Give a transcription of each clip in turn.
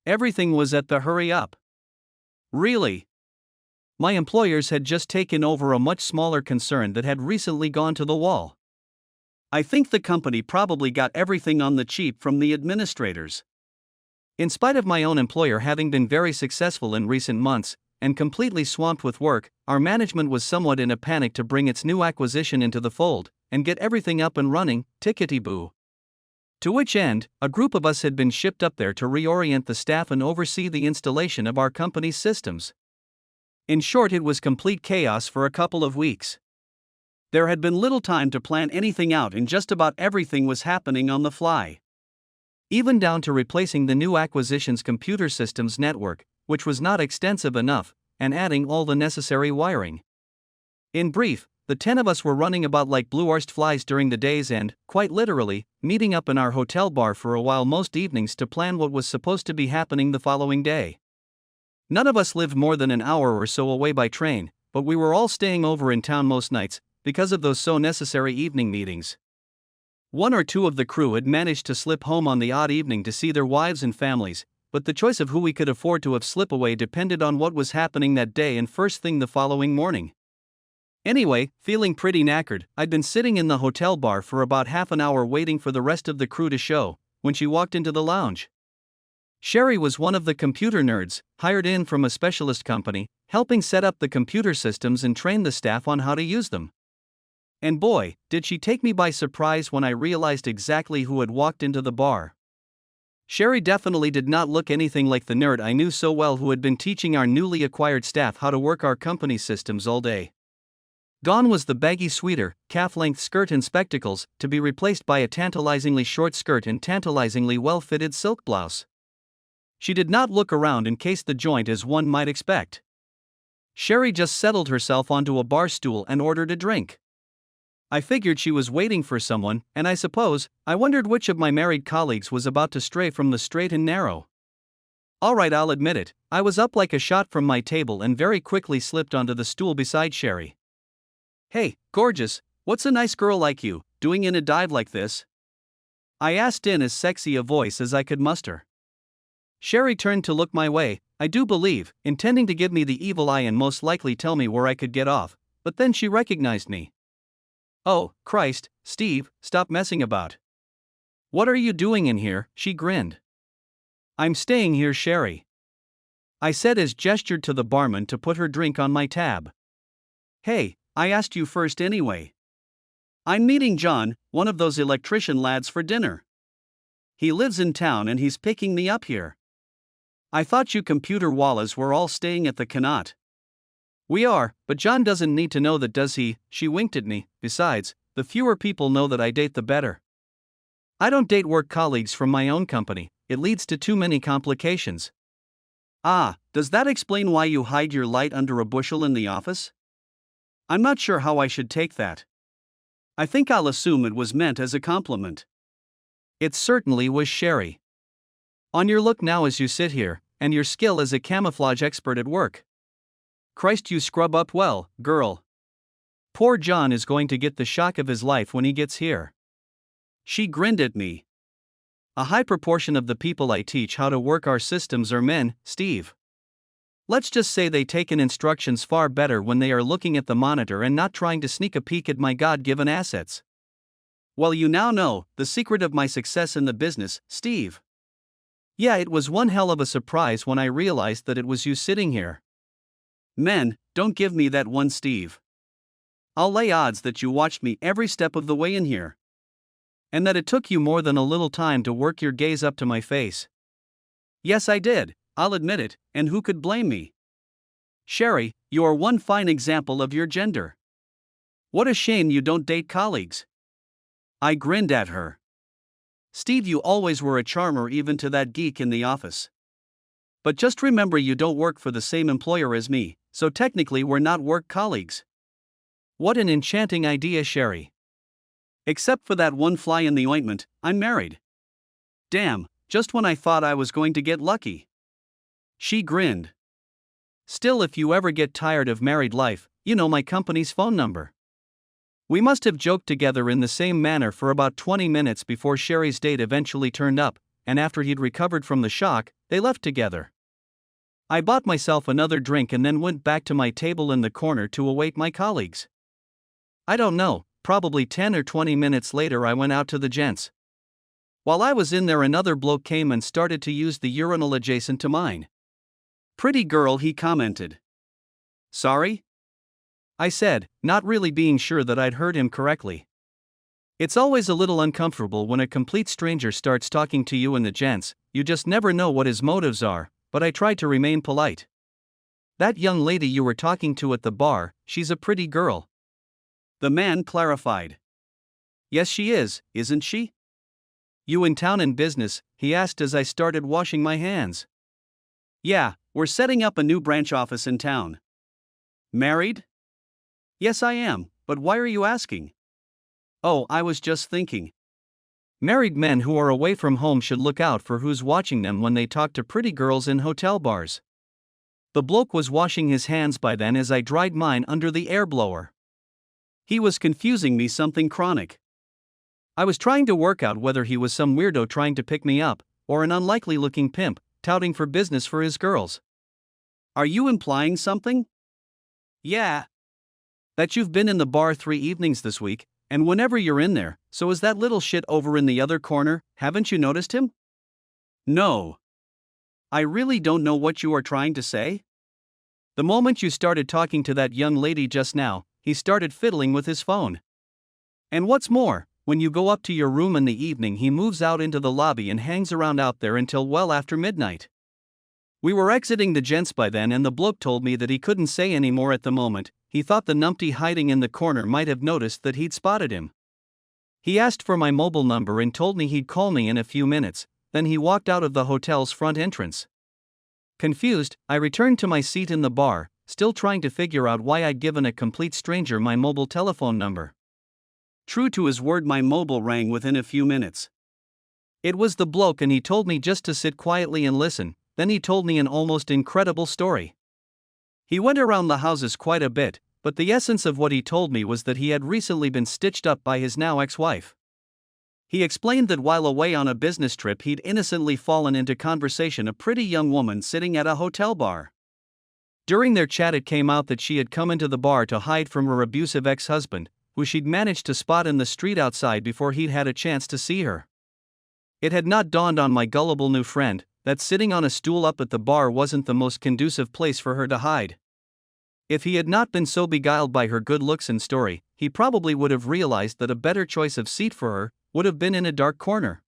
Everything was at the hurry up. Really? My employers had just taken over a much smaller concern that had recently gone to the wall. I think the company probably got everything on the cheap from the administrators. In spite of my own employer having been very successful in recent months, and completely swamped with work, our management was somewhat in a panic to bring its new acquisition into the fold, and get everything up and running, tickety-boo. To which end, a group of us had been shipped up there to reorient the staff and oversee the installation of our company's systems. In short, it was complete chaos for a couple of weeks. There had been little time to plan anything out, and just about everything was happening on the fly. Even down to replacing the new acquisition's computer systems network, which was not extensive enough, and adding all the necessary wiring. In brief, the 10 of us were running about like blue-arsed flies during the days and, quite literally, meeting up in our hotel bar for a while most evenings to plan what was supposed to be happening the following day. None of us lived more than an hour or so away by train, but we were all staying over in town most nights, because of those so necessary evening meetings. One or two of the crew had managed to slip home on the odd evening to see their wives and families, but the choice of who we could afford to have slip away depended on what was happening that day and first thing the following morning. Anyway, feeling pretty knackered, I'd been sitting in the hotel bar for about half an hour waiting for the rest of the crew to show, when she walked into the lounge. Sherry was one of the computer nerds, hired in from a specialist company, helping set up the computer systems and train the staff on how to use them. And boy, did she take me by surprise when I realized exactly who had walked into the bar. Sherry definitely did not look anything like the nerd I knew so well who had been teaching our newly acquired staff how to work our company systems all day. Gone was the baggy sweater, calf-length skirt and spectacles, to be replaced by a tantalizingly short skirt and tantalizingly well-fitted silk blouse. She did not look around and case the joint as one might expect. Sherry just settled herself onto a bar stool and ordered a drink. I figured she was waiting for someone, and I wondered which of my married colleagues was about to stray from the straight and narrow. Alright, I'll admit it, I was up like a shot from my table and very quickly slipped onto the stool beside Sherry. "Hey, gorgeous, what's a nice girl like you doing in a dive like this?" I asked in as sexy a voice as I could muster. Sherry turned to look my way, I do believe, intending to give me the evil eye and most likely tell me where I could get off, but then she recognized me. "Oh, Christ, Steve, stop messing about. What are you doing in here?" she grinned. "I'm staying here, Sherry," I said as gestured to the barman to put her drink on my tab. "Hey, I asked you first anyway. I'm meeting John, one of those electrician lads, for dinner. He lives in town and he's picking me up here. I thought you computer wallas were all staying at the Connaught." "We are, but John doesn't need to know that, does he?" She winked at me. "Besides, the fewer people know that I date the better. I don't date work colleagues from my own company, it leads to too many complications." "Ah, does that explain why you hide your light under a bushel in the office?" I'm not sure how I should take that. I think I'll assume it was meant as a compliment. It certainly was, Sherry. "On your look now as you sit here, and your skill as a camouflage expert at work. Christ, you scrub up well, girl. Poor John is going to get the shock of his life when he gets here." She grinned at me. "A high proportion of the people I teach how to work our systems are men, Steve. Let's just say they take in instructions far better when they are looking at the monitor and not trying to sneak a peek at my God-given assets. Well, you now know the secret of my success in the business, Steve." Yeah, it was one hell of a surprise when I realized that it was you sitting here. Men, don't give me that one, Steve. I'll lay odds that you watched me every step of the way in here. And that it took you more than a little time to work your gaze up to my face. Yes, I did, I'll admit it, and who could blame me? Sherry, you are one fine example of your gender. What a shame you don't date colleagues. I grinned at her. Steve, you always were a charmer even to that geek in the office. But just remember, you don't work for the same employer as me, so technically we're not work colleagues. What an enchanting idea, Sherry. Except for that one fly in the ointment, I'm married. Damn, just when I thought I was going to get lucky. She grinned. Still, if you ever get tired of married life, you know my company's phone number. We must have joked together in the same manner for about 20 minutes before Sherry's date eventually turned up, and after he'd recovered from the shock, they left together. I bought myself another drink and then went back to my table in the corner to await my colleagues. I don't know, probably 10 or 20 minutes later I went out to the gents. While I was in there, another bloke came and started to use the urinal adjacent to mine. "Pretty girl," he commented. "Sorry?" I said, not really being sure that I'd heard him correctly. It's always a little uncomfortable when a complete stranger starts talking to you in the gents, you just never know what his motives are, but I tried to remain polite. "That young lady you were talking to at the bar, she's a pretty girl," the man clarified. "Yes, she is, isn't she?" "You in town in business?" he asked as I started washing my hands. "Yeah, we're setting up a new branch office in town." "Married?" "Yes, I am, but why are you asking?" "Oh, I was just thinking. Married men who are away from home should look out for who's watching them when they talk to pretty girls in hotel bars." The bloke was washing his hands by then as I dried mine under the air blower. He was confusing me something chronic. I was trying to work out whether he was some weirdo trying to pick me up, or an unlikely looking pimp, touting for business for his girls. "Are you implying something?" "Yeah. That you've been in the bar 3 evenings this week, and whenever you're in there, so is that little shit over in the other corner, haven't you noticed him?" "No. I really don't know what you are trying to say." "The moment you started talking to that young lady just now, he started fiddling with his phone. And what's more, when you go up to your room in the evening, he moves out into the lobby and hangs around out there until well after midnight." We were exiting the gents by then, and the bloke told me that he couldn't say any more at the moment. He thought the numpty hiding in the corner might have noticed that he'd spotted him. He asked for my mobile number and told me he'd call me in a few minutes, then he walked out of the hotel's front entrance. Confused, I returned to my seat in the bar, still trying to figure out why I'd given a complete stranger my mobile telephone number. True to his word, my mobile rang within a few minutes. It was the bloke, and he told me just to sit quietly and listen. Then he told me an almost incredible story. He went around the houses quite a bit, but the essence of what he told me was that he had recently been stitched up by his now ex-wife. He explained that while away on a business trip, he'd innocently fallen into conversation a pretty young woman sitting at a hotel bar. During their chat, it came out that she had come into the bar to hide from her abusive ex-husband, who she'd managed to spot in the street outside before he'd had a chance to see her. It had not dawned on my gullible new friend that sitting on a stool up at the bar wasn't the most conducive place for her to hide. If he had not been so beguiled by her good looks and story, he probably would have realized that a better choice of seat for her would have been in a dark corner.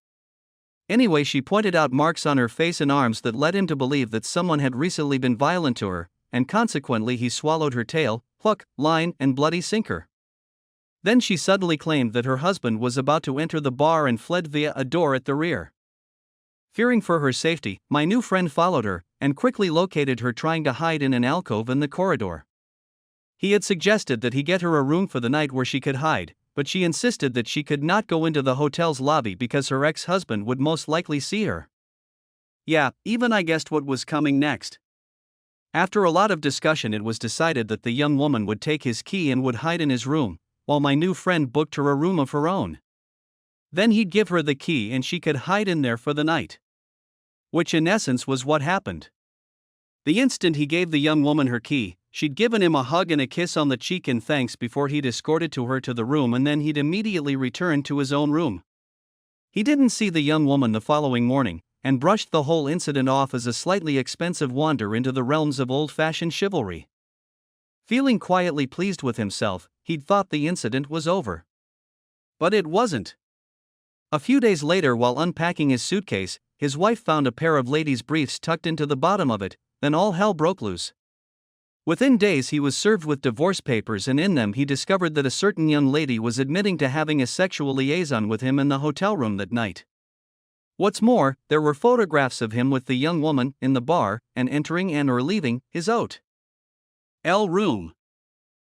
Anyway, she pointed out marks on her face and arms that led him to believe that someone had recently been violent to her, and consequently he swallowed her tail, hook, line, and bloody sinker. Then she suddenly claimed that her husband was about to enter the bar and fled via a door at the rear. Fearing for her safety, my new friend followed her, and quickly located her trying to hide in an alcove in the corridor. He had suggested that he get her a room for the night where she could hide, but she insisted that she could not go into the hotel's lobby because her ex-husband would most likely see her. Yeah, even I guessed what was coming next. After a lot of discussion, it was decided that the young woman would take his key and would hide in his room, while my new friend booked her a room of her own. Then he'd give her the key and she could hide in there for the night. Which in essence was what happened. The instant he gave the young woman her key, she'd given him a hug and a kiss on the cheek in thanks before he'd escorted her to the room, and then he'd immediately returned to his own room. He didn't see the young woman the following morning, and brushed the whole incident off as a slightly expensive wander into the realms of old-fashioned chivalry. Feeling quietly pleased with himself, he'd thought the incident was over. But it wasn't. A few days later, while unpacking his suitcase, his wife found a pair of ladies' briefs tucked into the bottom of it. Then all hell broke loose. Within days he was served with divorce papers, and in them he discovered that a certain young lady was admitting to having a sexual liaison with him in the hotel room that night. What's more, there were photographs of him with the young woman in the bar and entering and or leaving his hotel room.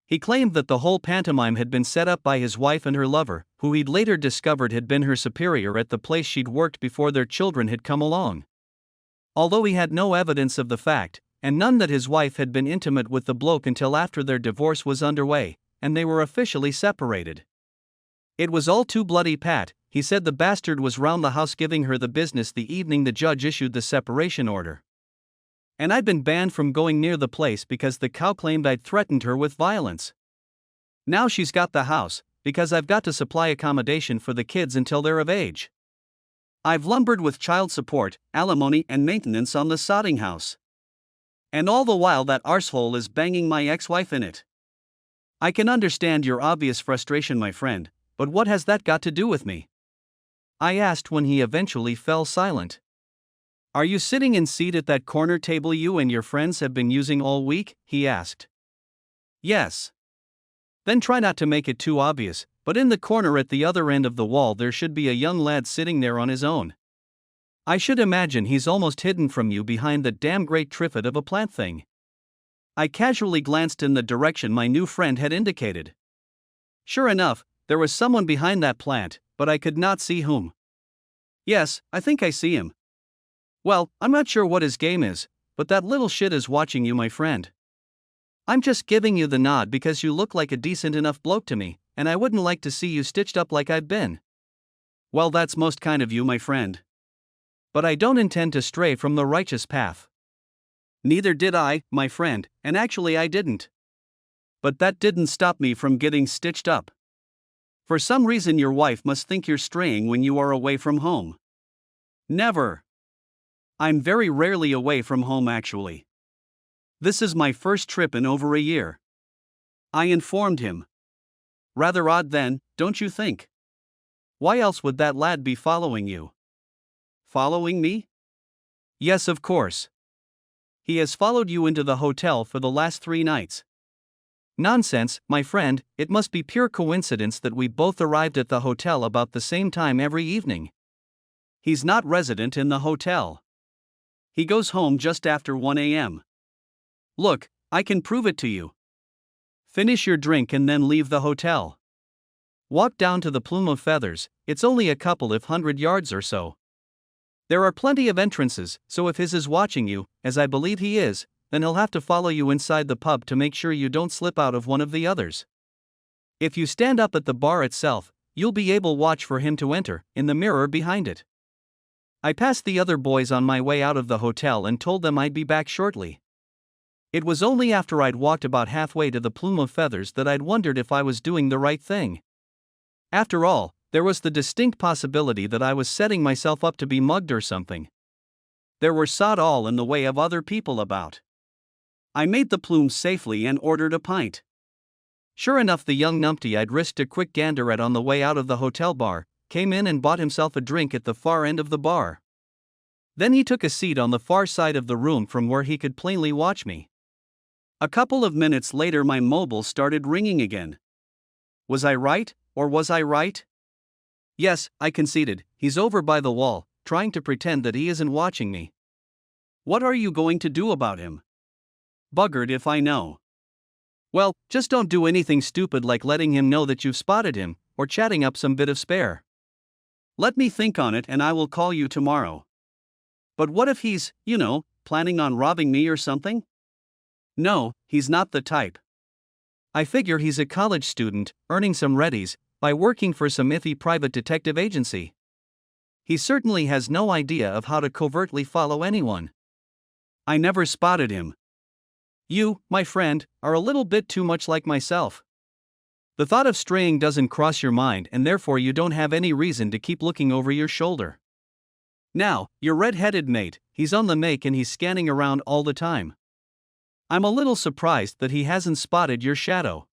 He claimed that the whole pantomime had been set up by his wife and her lover, who he'd later discovered had been her superior at the place she'd worked before their children had come along. Although he had no evidence of the fact, and none that his wife had been intimate with the bloke until after their divorce was underway, and they were officially separated. It was all too bloody pat, he said the bastard was round the house giving her the business the evening the judge issued the separation order. And I'd been banned from going near the place because the cow claimed I'd threatened her with violence. Now she's got the house, because I've got to supply accommodation for the kids until they're of age. I've lumbered with child support, alimony and maintenance on the sodding house. And all the while that arsehole is banging my ex-wife in it. I can understand your obvious frustration, my friend, but what has that got to do with me? I asked when he eventually fell silent. Are you sitting in seat at that corner table you and your friends have been using all week? He asked. Yes. Then try not to make it too obvious, but in the corner at the other end of the wall there should be a young lad sitting there on his own. I should imagine he's almost hidden from you behind the damn great triffid of a plant thing. I casually glanced in the direction my new friend had indicated. Sure enough, there was someone behind that plant, but I could not see whom. Yes, I think I see him. Well, I'm not sure what his game is, but that little shit is watching you, my friend. I'm just giving you the nod because you look like a decent enough bloke to me, and I wouldn't like to see you stitched up like I've been. Well, that's most kind of you, my friend. But I don't intend to stray from the righteous path. Neither did I, my friend, and actually I didn't. But that didn't stop me from getting stitched up. For some reason your wife must think you're straying when you are away from home. Never. I'm very rarely away from home actually. This is my first trip in over a year. I informed him. Rather odd then, don't you think? Why else would that lad be following you? Following me? Yes, of course. He has followed you into the hotel for the last 3 nights. Nonsense, my friend, it must be pure coincidence that we both arrived at the hotel about the same time every evening. He's not resident in the hotel. He goes home just after 1 a.m. Look, I can prove it to you. Finish your drink and then leave the hotel. Walk down to the Plume of Feathers, it's only a couple of 100 yards or so. There are plenty of entrances, so if his is watching you, as I believe he is, then he'll have to follow you inside the pub to make sure you don't slip out of one of the others. If you stand up at the bar itself, you'll be able to watch for him to enter, in the mirror behind it. I passed the other boys on my way out of the hotel and told them I'd be back shortly. It was only after I'd walked about halfway to the Plume of Feathers that I'd wondered if I was doing the right thing. After all, there was the distinct possibility that I was setting myself up to be mugged or something. There were sod all in the way of other people about. I made the Plume safely and ordered a pint. Sure enough, the young numpty I'd risked a quick gander at on the way out of the hotel bar came in and bought himself a drink at the far end of the bar. Then he took a seat on the far side of the room from where he could plainly watch me. A couple of minutes later my mobile started ringing again. Was I right, or was I right? Yes, I conceded, he's over by the wall, trying to pretend that he isn't watching me. What are you going to do about him? Buggered if I know. Well, just don't do anything stupid like letting him know that you've spotted him, or chatting up some bit of spare. Let me think on it and I will call you tomorrow. But what if he's, planning on robbing me or something? No, he's not the type. I figure he's a college student, earning some readies, by working for some iffy private detective agency. He certainly has no idea of how to covertly follow anyone. I never spotted him. You, my friend, are a little bit too much like myself. The thought of straying doesn't cross your mind and therefore you don't have any reason to keep looking over your shoulder. Now, your red-headed mate, he's on the make and he's scanning around all the time. I'm a little surprised that he hasn't spotted your shadow.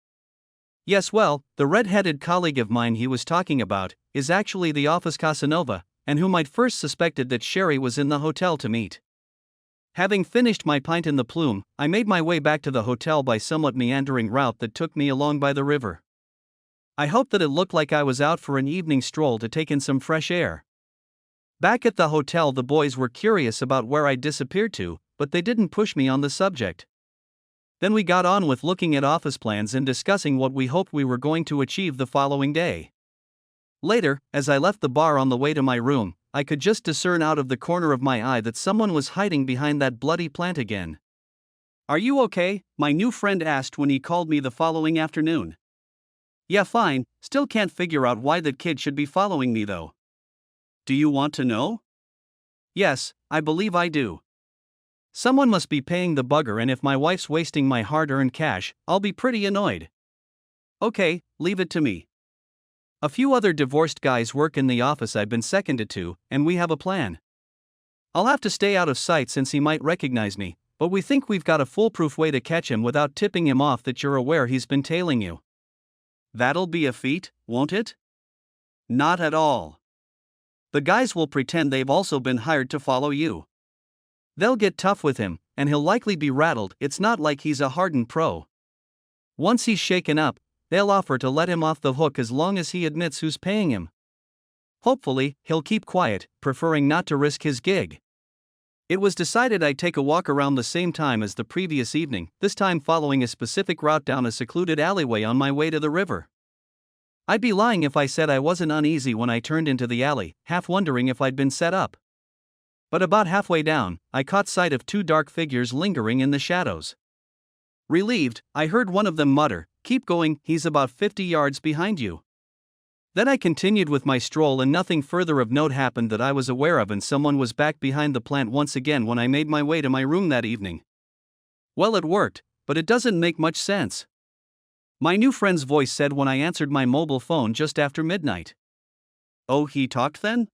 Yes, well, the red-headed colleague of mine he was talking about is actually the office Casanova, and whom I'd first suspected that Sherry was in the hotel to meet. Having finished my pint in the Plume, I made my way back to the hotel by somewhat meandering route that took me along by the river. I hoped that it looked like I was out for an evening stroll to take in some fresh air. Back at the hotel the boys were curious about where I'd disappeared to, but they didn't push me on the subject. Then we got on with looking at office plans and discussing what we hoped we were going to achieve the following day. Later, as I left the bar on the way to my room, I could just discern out of the corner of my eye that someone was hiding behind that bloody plant again. "Are you okay?" my new friend asked when he called me the following afternoon. Yeah, fine, still can't figure out why that kid should be following me though. Do you want to know? Yes, I believe I do. Someone must be paying the bugger, and if my wife's wasting my hard-earned cash, I'll be pretty annoyed. Okay, leave it to me. A few other divorced guys work in the office I've been seconded to, and we have a plan. I'll have to stay out of sight since he might recognize me, but we think we've got a foolproof way to catch him without tipping him off that you're aware he's been tailing you. That'll be a feat, won't it? Not at all. The guys will pretend they've also been hired to follow you. They'll get tough with him, and he'll likely be rattled. It's not like he's a hardened pro. Once he's shaken up, they'll offer to let him off the hook as long as he admits who's paying him. Hopefully, he'll keep quiet, preferring not to risk his gig. It was decided I'd take a walk around the same time as the previous evening, this time following a specific route down a secluded alleyway on my way to the river. I'd be lying if I said I wasn't uneasy when I turned into the alley, half wondering if I'd been set up. But about halfway down, I caught sight of two dark figures lingering in the shadows. Relieved, I heard one of them mutter, "Keep going, he's about 50 yards behind you." Then I continued with my stroll, and nothing further of note happened that I was aware of, and someone was back behind the plant once again when I made my way to my room that evening. Well, it worked, but it doesn't make much sense. My new friend's voice said when I answered my mobile phone just after midnight. Oh, he talked then?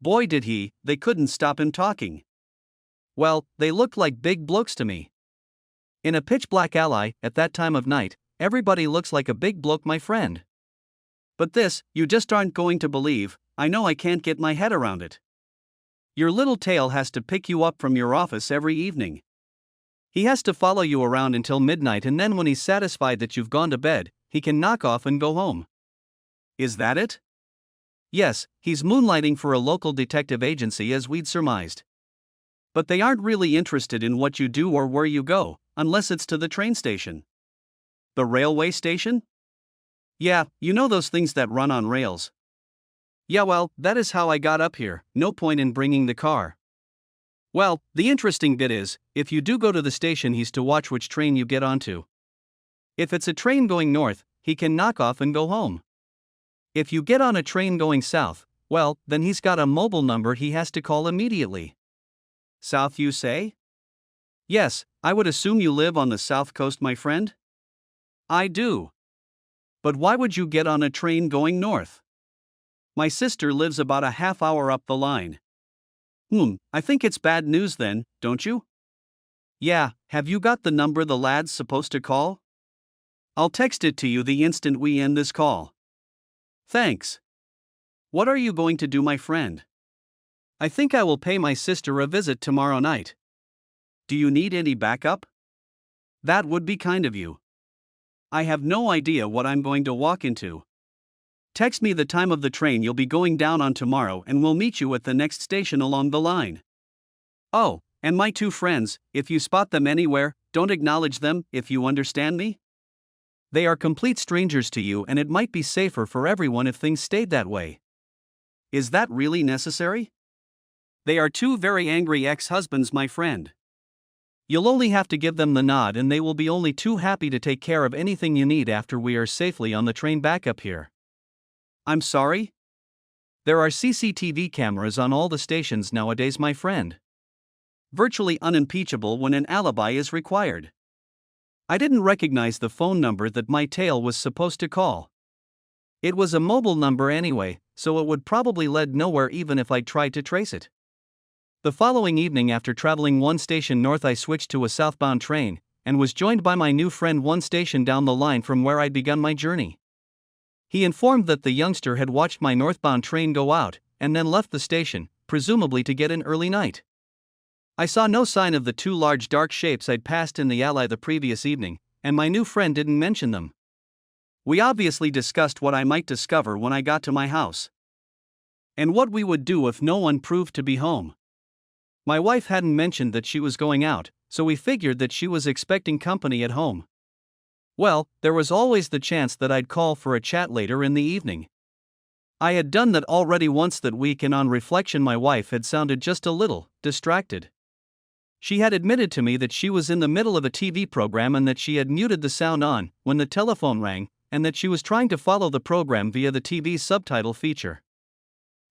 Boy did he, they couldn't stop him talking. Well, they looked like big blokes to me. In a pitch-black alley, at that time of night, everybody looks like a big bloke, my friend. But this, you just aren't going to believe. I know I can't get my head around it. Your little tail has to pick you up from your office every evening. He has to follow you around until midnight, and then when he's satisfied that you've gone to bed, he can knock off and go home. Is that it? Yes, he's moonlighting for a local detective agency, as we'd surmised. But they aren't really interested in what you do or where you go, unless it's to the train station. The railway station? Yeah, you know those things that run on rails. Yeah, well, that is how I got up here, no point in bringing the car. Well, the interesting bit is, if you do go to the station, he's to watch which train you get onto. If it's a train going north, he can knock off and go home. If you get on a train going south, well, then he's got a mobile number he has to call immediately. South, you say? Yes, I would assume you live on the south coast, my friend? I do. But why would you get on a train going north? My sister lives about a half hour up the line. I think it's bad news then, don't you? Yeah, have you got the number the lad's supposed to call? I'll text it to you the instant we end this call. Thanks. What are you going to do, my friend? I think I will pay my sister a visit tomorrow night. Do you need any backup? That would be kind of you. I have no idea what I'm going to walk into. Text me the time of the train you'll be going down on tomorrow, and we'll meet you at the next station along the line. Oh, and my two friends, if you spot them anywhere, don't acknowledge them, if you understand me? They are complete strangers to you, and it might be safer for everyone if things stayed that way. Is that really necessary? They are two very angry ex-husbands, my friend. You'll only have to give them the nod, and they will be only too happy to take care of anything you need after we are safely on the train back up here. I'm sorry? There are CCTV cameras on all the stations nowadays, my friend. Virtually unimpeachable when an alibi is required. I didn't recognize the phone number that my tail was supposed to call. It was a mobile number anyway, so it would probably lead nowhere even if I tried to trace it. The following evening, after traveling one station north, I switched to a southbound train, and was joined by my new friend one station down the line from where I'd begun my journey. He informed that the youngster had watched my northbound train go out, and then left the station, presumably to get an early night. I saw no sign of the two large dark shapes I'd passed in the alley the previous evening, and my new friend didn't mention them. We obviously discussed what I might discover when I got to my house, and what we would do if no one proved to be home. My wife hadn't mentioned that she was going out, so we figured that she was expecting company at home. Well, there was always the chance that I'd call for a chat later in the evening. I had done that already once that week, and on reflection my wife had sounded just a little distracted. She had admitted to me that she was in the middle of a TV program and that she had muted the sound on when the telephone rang, and that she was trying to follow the program via the TV's subtitle feature.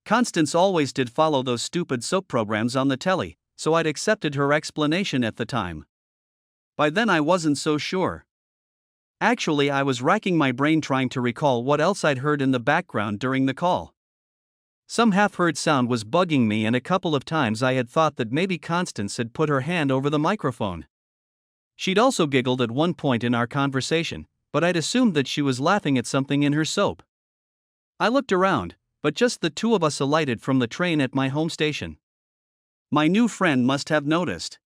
Constance always did follow those stupid soap programs on the telly, so I'd accepted her explanation at the time. By then I wasn't so sure. Actually, I was racking my brain trying to recall what else I'd heard in the background during the call. Some half-heard sound was bugging me, and a couple of times I had thought that maybe Constance had put her hand over the microphone. She'd also giggled at one point in our conversation, but I'd assumed that she was laughing at something in her soap. I looked around, but just the two of us alighted from the train at my home station. My new friend must have noticed.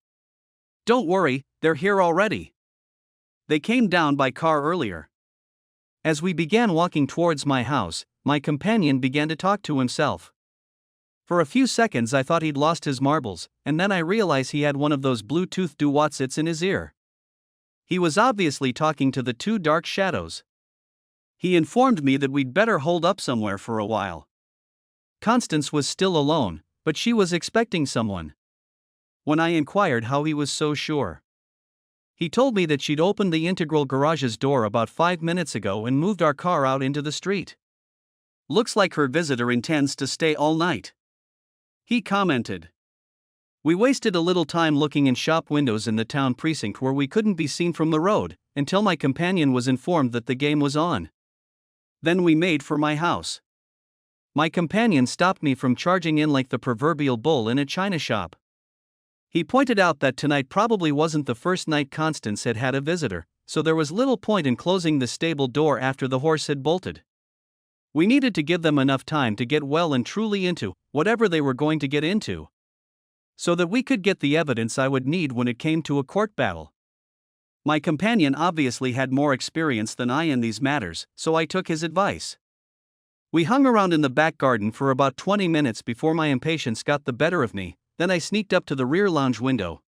"Don't worry, they're here already. They came down by car earlier." As we began walking towards my house, my companion began to talk to himself. For a few seconds I thought he'd lost his marbles, and then I realized he had one of those Bluetooth do-whatsits in his ear. He was obviously talking to the two dark shadows. He informed me that we'd better hold up somewhere for a while. Constance was still alone, but she was expecting someone. When I inquired how he was so sure, he told me that she'd opened the Integral Garage's door about 5 minutes ago and moved our car out into the street. "Looks like her visitor intends to stay all night," he commented. We wasted a little time looking in shop windows in the town precinct where we couldn't be seen from the road, until my companion was informed that the game was on. Then we made for my house. My companion stopped me from charging in like the proverbial bull in a china shop. He pointed out that tonight probably wasn't the first night Constance had had a visitor, so there was little point in closing the stable door after the horse had bolted. We needed to give them enough time to get well and truly into whatever they were going to get into, so that we could get the evidence I would need when it came to a court battle. My companion obviously had more experience than I in these matters, so I took his advice. We hung around in the back garden for about 20 minutes before my impatience got the better of me. Then I sneaked up to the rear lounge window.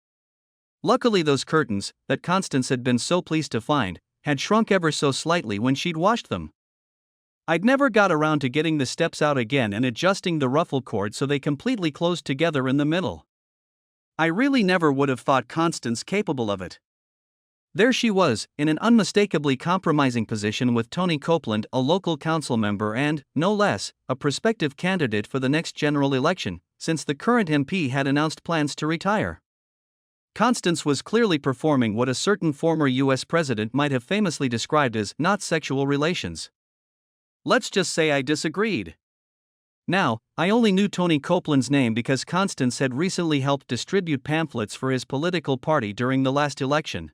Luckily, those curtains, that Constance had been so pleased to find, had shrunk ever so slightly when she'd washed them. I'd never got around to getting the steps out again and adjusting the ruffle cord so they completely closed together in the middle. I really never would have thought Constance capable of it. There she was, in an unmistakably compromising position with Tony Copeland, a local council member and, no less, a prospective candidate for the next general election, since the current MP had announced plans to retire. Constance was clearly performing what a certain former U.S. president might have famously described as not sexual relations. Let's just say I disagreed. Now, I only knew Tony Copeland's name because Constance had recently helped distribute pamphlets for his political party during the last election.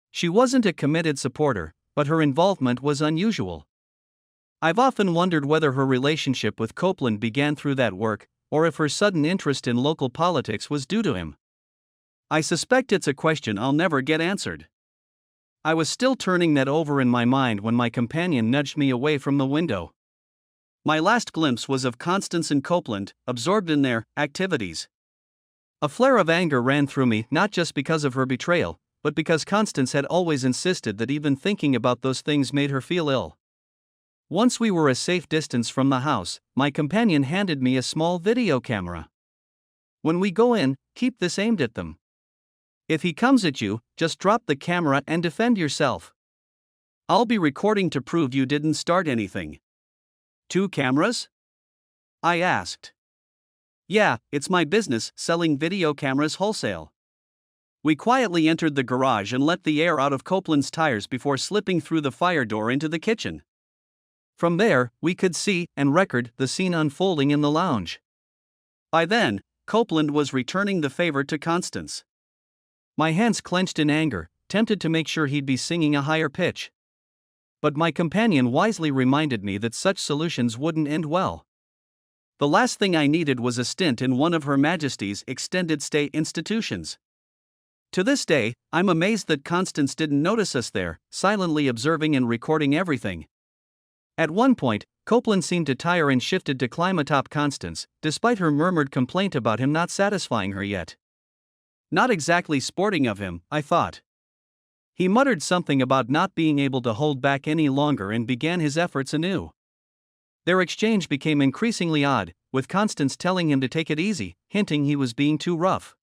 She wasn't a committed supporter, but her involvement was unusual. I've often wondered whether her relationship with Copeland began through that work, or if her sudden interest in local politics was due to him. I suspect it's a question I'll never get answered. I was still turning that over in my mind when my companion nudged me away from the window. My last glimpse was of Constance and Copeland, absorbed in their activities. A flare of anger ran through me, not just because of her betrayal, but because Constance had always insisted that even thinking about those things made her feel ill. Once we were a safe distance from the house, my companion handed me a small video camera. "When we go in, keep this aimed at them. If he comes at you, just drop the camera and defend yourself. I'll be recording to prove you didn't start anything." "2 cameras?" I asked. "Yeah, it's my business, selling video cameras wholesale." We quietly entered the garage and let the air out of Copeland's tires before slipping through the fire door into the kitchen. From there, we could see and record the scene unfolding in the lounge. By then, Copeland was returning the favor to Constance. My hands clenched in anger, tempted to make sure he'd be singing a higher pitch. But my companion wisely reminded me that such solutions wouldn't end well. The last thing I needed was a stint in one of Her Majesty's extended stay institutions. To this day, I'm amazed that Constance didn't notice us there, silently observing and recording everything. At one point, Copeland seemed to tire and shifted to climb atop Constance, despite her murmured complaint about him not satisfying her yet. Not exactly sporting of him, I thought. He muttered something about not being able to hold back any longer and began his efforts anew. Their exchange became increasingly odd, with Constance telling him to take it easy, hinting he was being too rough.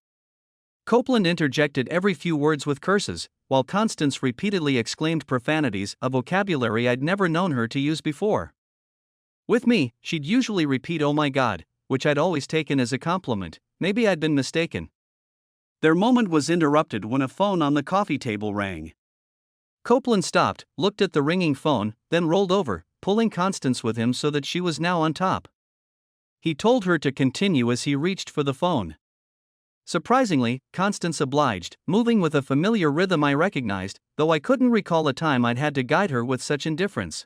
Copeland interjected every few words with curses, while Constance repeatedly exclaimed profanities, a vocabulary I'd never known her to use before. With me, she'd usually repeat "oh my god," which I'd always taken as a compliment. Maybe I'd been mistaken. Their moment was interrupted when a phone on the coffee table rang. Copeland stopped, looked at the ringing phone, then rolled over, pulling Constance with him so that she was now on top. He told her to continue as he reached for the phone. Surprisingly, Constance obliged, moving with a familiar rhythm I recognized, though I couldn't recall a time I'd had to guide her with such indifference.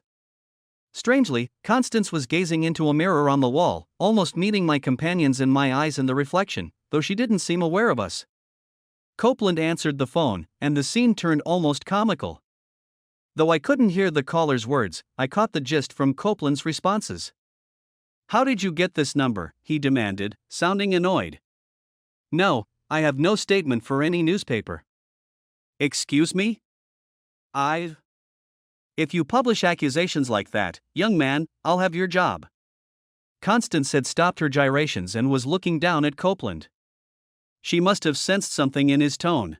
Strangely, Constance was gazing into a mirror on the wall, almost meeting my companions in my eyes in the reflection, though she didn't seem aware of us. Copeland answered the phone, and the scene turned almost comical. Though I couldn't hear the caller's words, I caught the gist from Copeland's responses. "How did you get this number?" he demanded, sounding annoyed. "No, I have no statement for any newspaper." "Excuse me? If you publish accusations like that, young man, I'll have your job." Constance had stopped her gyrations and was looking down at Copeland. She must have sensed something in his tone.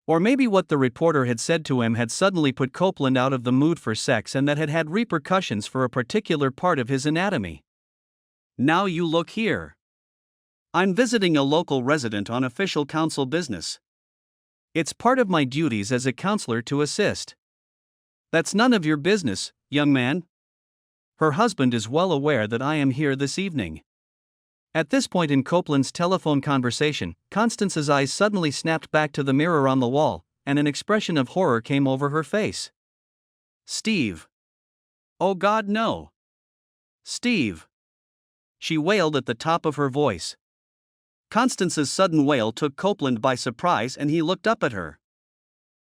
Or maybe what the reporter had said to him had suddenly put Copeland out of the mood for sex and that had had repercussions for a particular part of his anatomy. "Now you look here. I'm visiting a local resident on official council business. It's part of my duties as a counselor to assist." "That's none of your business, young man. Her husband is well aware that I am here this evening." At this point in Copeland's telephone conversation, Constance's eyes suddenly snapped back to the mirror on the wall, and an expression of horror came over her face. "Steve. Oh God, no. Steve," she wailed at the top of her voice. Constance's sudden wail took Copeland by surprise and he looked up at her.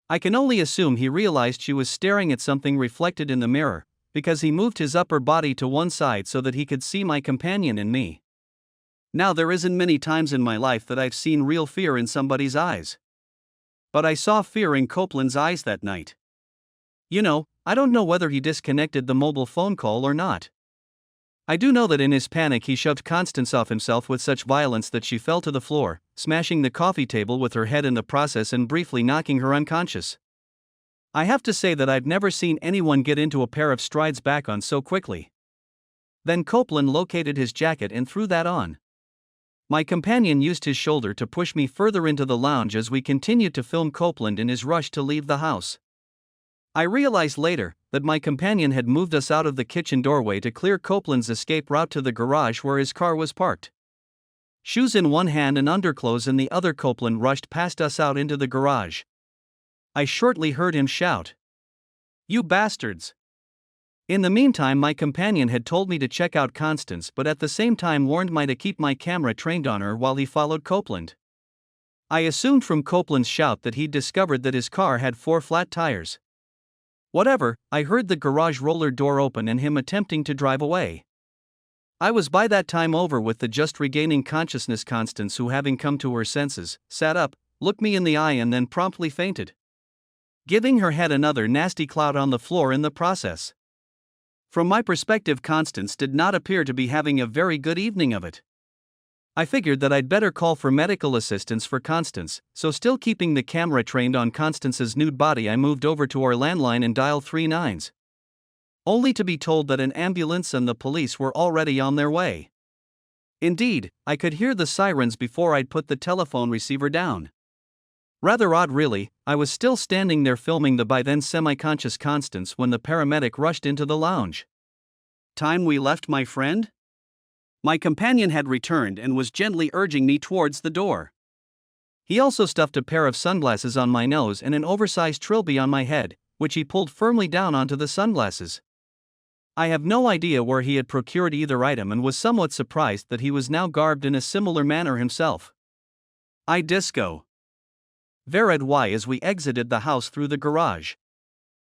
I can only assume he realized she was staring at something reflected in the mirror, because he moved his upper body to one side so that he could see my companion and me. Now there isn't many times in my life that I've seen real fear in somebody's eyes. But I saw fear in Copeland's eyes that night. I don't know whether he disconnected the mobile phone call or not. I do know that in his panic he shoved Constance off himself with such violence that she fell to the floor, smashing the coffee table with her head in the process and briefly knocking her unconscious. I have to say that I've never seen anyone get into a pair of strides back on so quickly. Then Copeland located his jacket and threw that on. My companion used his shoulder to push me further into the lounge as we continued to film Copeland in his rush to leave the house. I realized later that my companion had moved us out of the kitchen doorway to clear Copeland's escape route to the garage where his car was parked. Shoes in one hand and underclothes in the other, Copeland rushed past us out into the garage. I shortly heard him shout, "You bastards!" In the meantime, my companion had told me to check out Constance, but at the same time warned me to keep my camera trained on her while he followed Copeland. I assumed from Copeland's shout that he'd discovered that his car had 4 flat tires. Whatever, I heard the garage roller door open and him attempting to drive away. I was by that time over with the just regaining consciousness Constance, who, having come to her senses, sat up, looked me in the eye and then promptly fainted, giving her head another nasty clout on the floor in the process. From my perspective, Constance did not appear to be having a very good evening of it. I figured that I'd better call for medical assistance for Constance, so still keeping the camera trained on Constance's nude body, I moved over to our landline and dialed 3 9s. Only to be told that an ambulance and the police were already on their way. Indeed, I could hear the sirens before I'd put the telephone receiver down. Rather odd, really. I was still standing there filming the by then semi-conscious Constance when the paramedic rushed into the lounge. "Time we left, my friend?" My companion had returned and was gently urging me towards the door. He also stuffed a pair of sunglasses on my nose and an oversized trilby on my head, which he pulled firmly down onto the sunglasses. I have no idea where he had procured either item and was somewhat surprised that he was now garbed in a similar manner himself. I disco. Vered Y as we exited the house through the garage.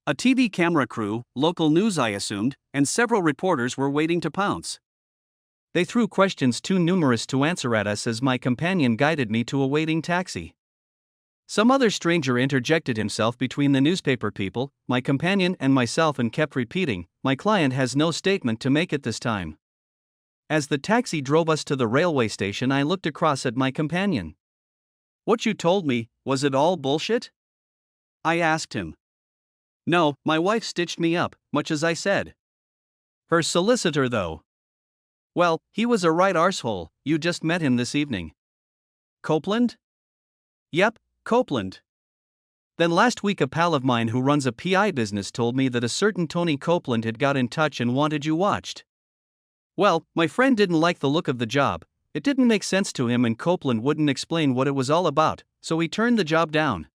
A TV camera crew, local news I assumed, and several reporters were waiting to pounce. They threw questions too numerous to answer at us as my companion guided me to a waiting taxi. Some other stranger interjected himself between the newspaper people, my companion and myself and kept repeating, "My client has no statement to make at this time." As the taxi drove us to the railway station, I looked across at my companion. "What you told me, was it all bullshit?" I asked him. No, my wife stitched me up, much as I said. Her solicitor, though. Well, he was a right arsehole. You just met him this evening. Copeland? Yep, Copeland. Then last week a pal of mine who runs a PI business told me that a certain Tony Copeland had got in touch and wanted you watched. Well, my friend didn't like the look of the job. It didn't make sense to him and Copeland wouldn't explain what it was all about, so he turned the job down.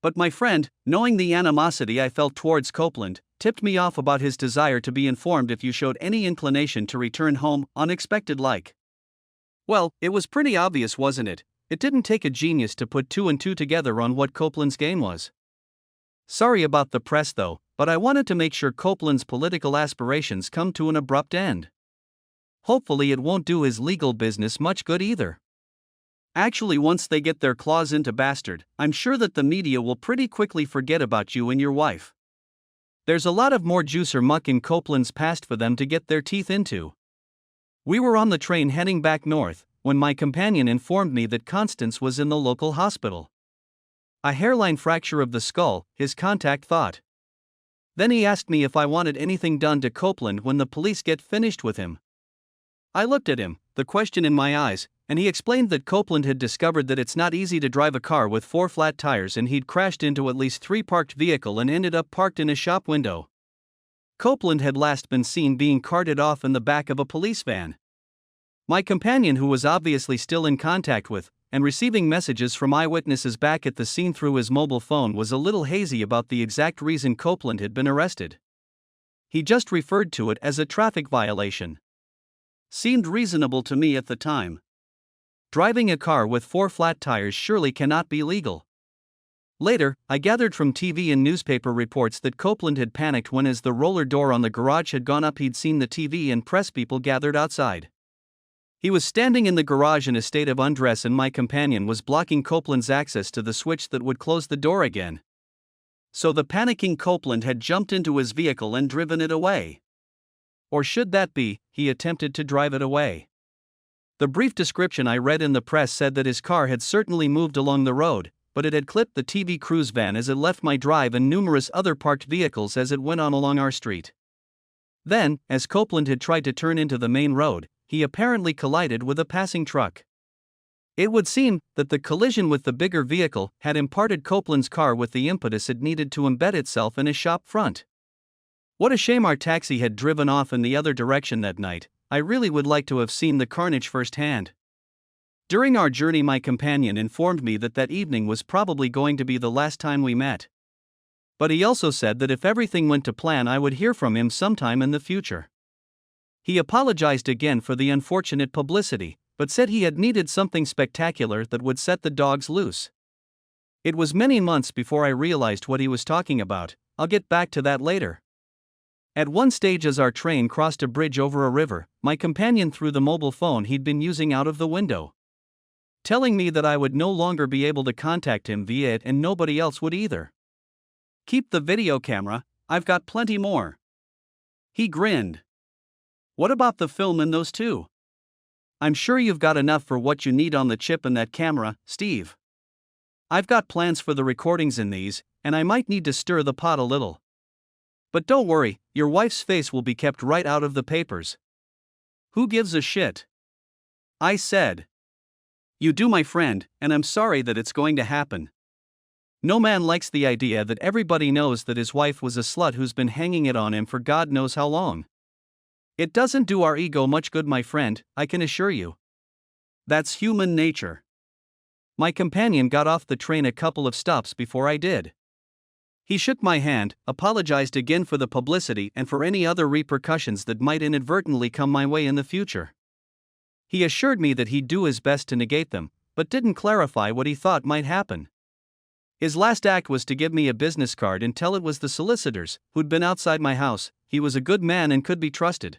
But my friend, knowing the animosity I felt towards Copeland, tipped me off about his desire to be informed if you showed any inclination to return home, unexpected like. Well, it was pretty obvious, wasn't it? It didn't take a genius to put two and two together on what Copeland's game was. Sorry about the press though, but I wanted to make sure Copeland's political aspirations come to an abrupt end. Hopefully it won't do his legal business much good either. Actually, once they get their claws into Bastard, I'm sure that the media will pretty quickly forget about you and your wife. There's a lot of more juice or muck in Copeland's past for them to get their teeth into. We were on the train heading back north, when my companion informed me that Constance was in the local hospital. A hairline fracture of the skull, his contact thought. Then he asked me if I wanted anything done to Copeland when the police get finished with him. I looked at him, the question in my eyes, and he explained that Copeland had discovered that it's not easy to drive a car with 4 flat tires and he'd crashed into at least 3 parked vehicles and ended up parked in a shop window. Copeland had last been seen being carted off in the back of a police van. My companion, who was obviously still in contact with, and receiving messages from eyewitnesses back at the scene through his mobile phone, was a little hazy about the exact reason Copeland had been arrested. He just referred to it as a traffic violation. Seemed reasonable to me at the time. Driving a car with 4 flat tires surely cannot be legal. Later, I gathered from TV and newspaper reports that Copeland had panicked when, as the roller door on the garage had gone up, he'd seen the TV and press people gathered outside. He was standing in the garage in a state of undress and my companion was blocking Copeland's access to the switch that would close the door again. So the panicking Copeland had jumped into his vehicle and driven it away. Or should that be, he attempted to drive it away. The brief description I read in the press said that his car had certainly moved along the road, but it had clipped the TV cruise van as it left my drive and numerous other parked vehicles as it went on along our street. Then, as Copeland had tried to turn into the main road, he apparently collided with a passing truck. It would seem that the collision with the bigger vehicle had imparted Copeland's car with the impetus it needed to embed itself in a shop front. What a shame our taxi had driven off in the other direction that night. I really would like to have seen the carnage firsthand. During our journey, my companion informed me that that evening was probably going to be the last time we met. But he also said that if everything went to plan, I would hear from him sometime in the future. He apologized again for the unfortunate publicity, but said he had needed something spectacular that would set the dogs loose. It was many months before I realized what he was talking about. I'll get back to that later. At one stage, as our train crossed a bridge over a river, my companion threw the mobile phone he'd been using out of the window, telling me that I would no longer be able to contact him via it and nobody else would either. Keep the video camera, I've got plenty more. He grinned. What about the film in those two? I'm sure you've got enough for what you need on the chip in that camera, Steve. I've got plans for the recordings in these, and I might need to stir the pot a little. But don't worry, your wife's face will be kept right out of the papers. Who gives a shit? I said. You do, my friend, and I'm sorry that it's going to happen. No man likes the idea that everybody knows that his wife was a slut who's been hanging it on him for God knows how long. It doesn't do our ego much good, my friend, I can assure you. That's human nature. My companion got off the train a couple of stops before I did. He shook my hand, apologized again for the publicity and for any other repercussions that might inadvertently come my way in the future. He assured me that he'd do his best to negate them, but didn't clarify what he thought might happen. His last act was to give me a business card and tell it was the solicitors who'd been outside my house. He was a good man and could be trusted.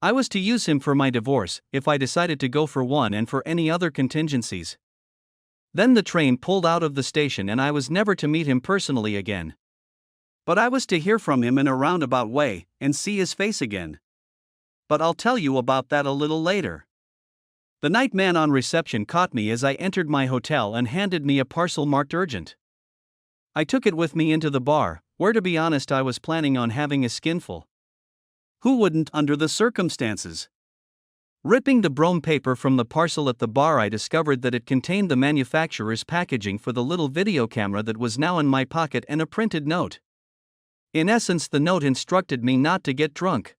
I was to use him for my divorce, if I decided to go for one, and for any other contingencies. Then the train pulled out of the station and I was never to meet him personally again. But I was to hear from him in a roundabout way, and see his face again. But I'll tell you about that a little later. The night man on reception caught me as I entered my hotel and handed me a parcel marked urgent. I took it with me into the bar, where to be honest I was planning on having a skinful. Who wouldn't under the circumstances? Ripping the brome paper from the parcel at the bar, I discovered that it contained the manufacturer's packaging for the little video camera that was now in my pocket and a printed note. In essence, the note instructed me not to get drunk.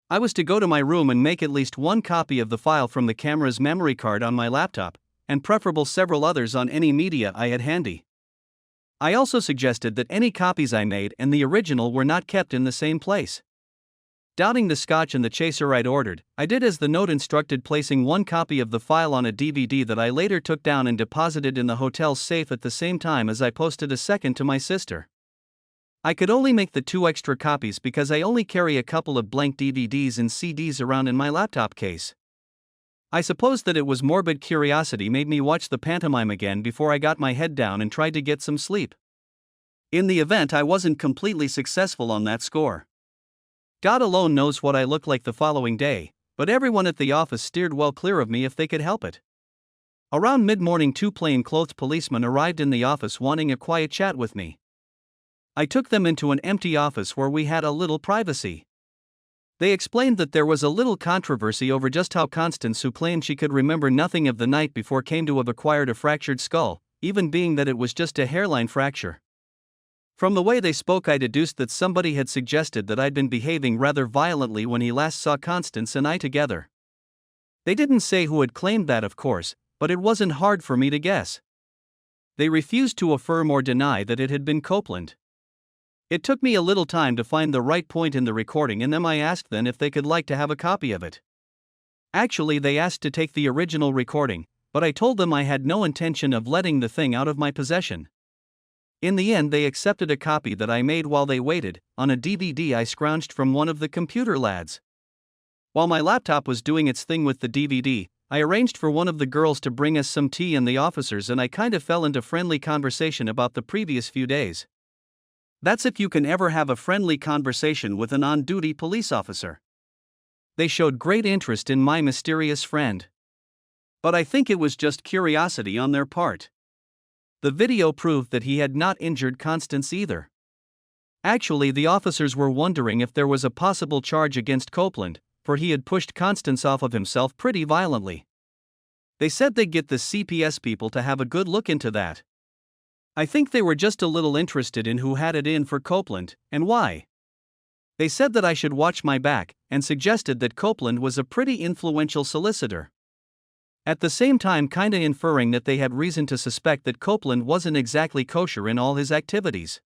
I was to go to my room and make at least one copy of the file from the camera's memory card on my laptop, and preferable several others on any media I had handy. I also suggested that any copies I made and the original were not kept in the same place. Doubting the scotch and the chaser I'd ordered, I did as the note instructed, placing one copy of the file on a DVD that I later took down and deposited in the hotel's safe at the same time as I posted a second to my sister. I could only make the 2 extra copies because I only carry a couple of blank DVDs and CDs around in my laptop case. I suppose that it was morbid curiosity made me watch the pantomime again before I got my head down and tried to get some sleep. In the event, I wasn't completely successful on that score. God alone knows what I looked like the following day, but everyone at the office steered well clear of me if they could help it. Around mid-morning, 2 plain-clothed policemen arrived in the office wanting a quiet chat with me. I took them into an empty office where we had a little privacy. They explained that there was a little controversy over just how Constance, who claimed she could remember nothing of the night before, came to have acquired a fractured skull, even being that it was just a hairline fracture. From the way they spoke, I deduced that somebody had suggested that I'd been behaving rather violently when he last saw Constance and I together. They didn't say who had claimed that, of course, but it wasn't hard for me to guess. They refused to affirm or deny that it had been Copeland. It took me a little time to find the right point in the recording, and then I asked them if they could like to have a copy of it. Actually, they asked to take the original recording, but I told them I had no intention of letting the thing out of my possession. In the end, they accepted a copy that I made while they waited, on a DVD I scrounged from one of the computer lads. While my laptop was doing its thing with the DVD, I arranged for one of the girls to bring us some tea and the officers and I kind of fell into friendly conversation about the previous few days. That's if you can ever have a friendly conversation with an on-duty police officer. They showed great interest in my mysterious friend. But I think it was just curiosity on their part. The video proved that he had not injured Constance either. Actually, the officers were wondering if there was a possible charge against Copeland, for he had pushed Constance off of himself pretty violently. They said they'd get the CPS people to have a good look into that. I think they were just a little interested in who had it in for Copeland, and why. They said that I should watch my back, and suggested that Copeland was a pretty influential solicitor. At the same time, kinda inferring that they had reason to suspect that Copeland wasn't exactly kosher in all his activities.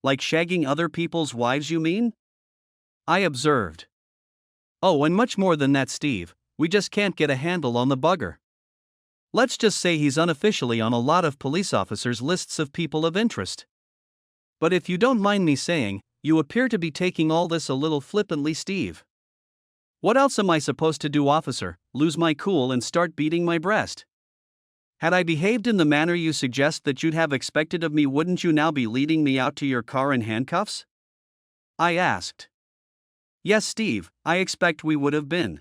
Like shagging other people's wives, you mean? I observed. Oh, and much more than that, Steve. We just can't get a handle on the bugger. Let's just say he's unofficially on a lot of police officers' lists of people of interest. But if you don't mind me saying, you appear to be taking all this a little flippantly, Steve. What else am I supposed to do, officer? Lose my cool and start beating my breast? Had I behaved in the manner you suggest that you'd have expected of me, wouldn't you now be leading me out to your car in handcuffs? I asked. Yes, Steve, I expect we would have been.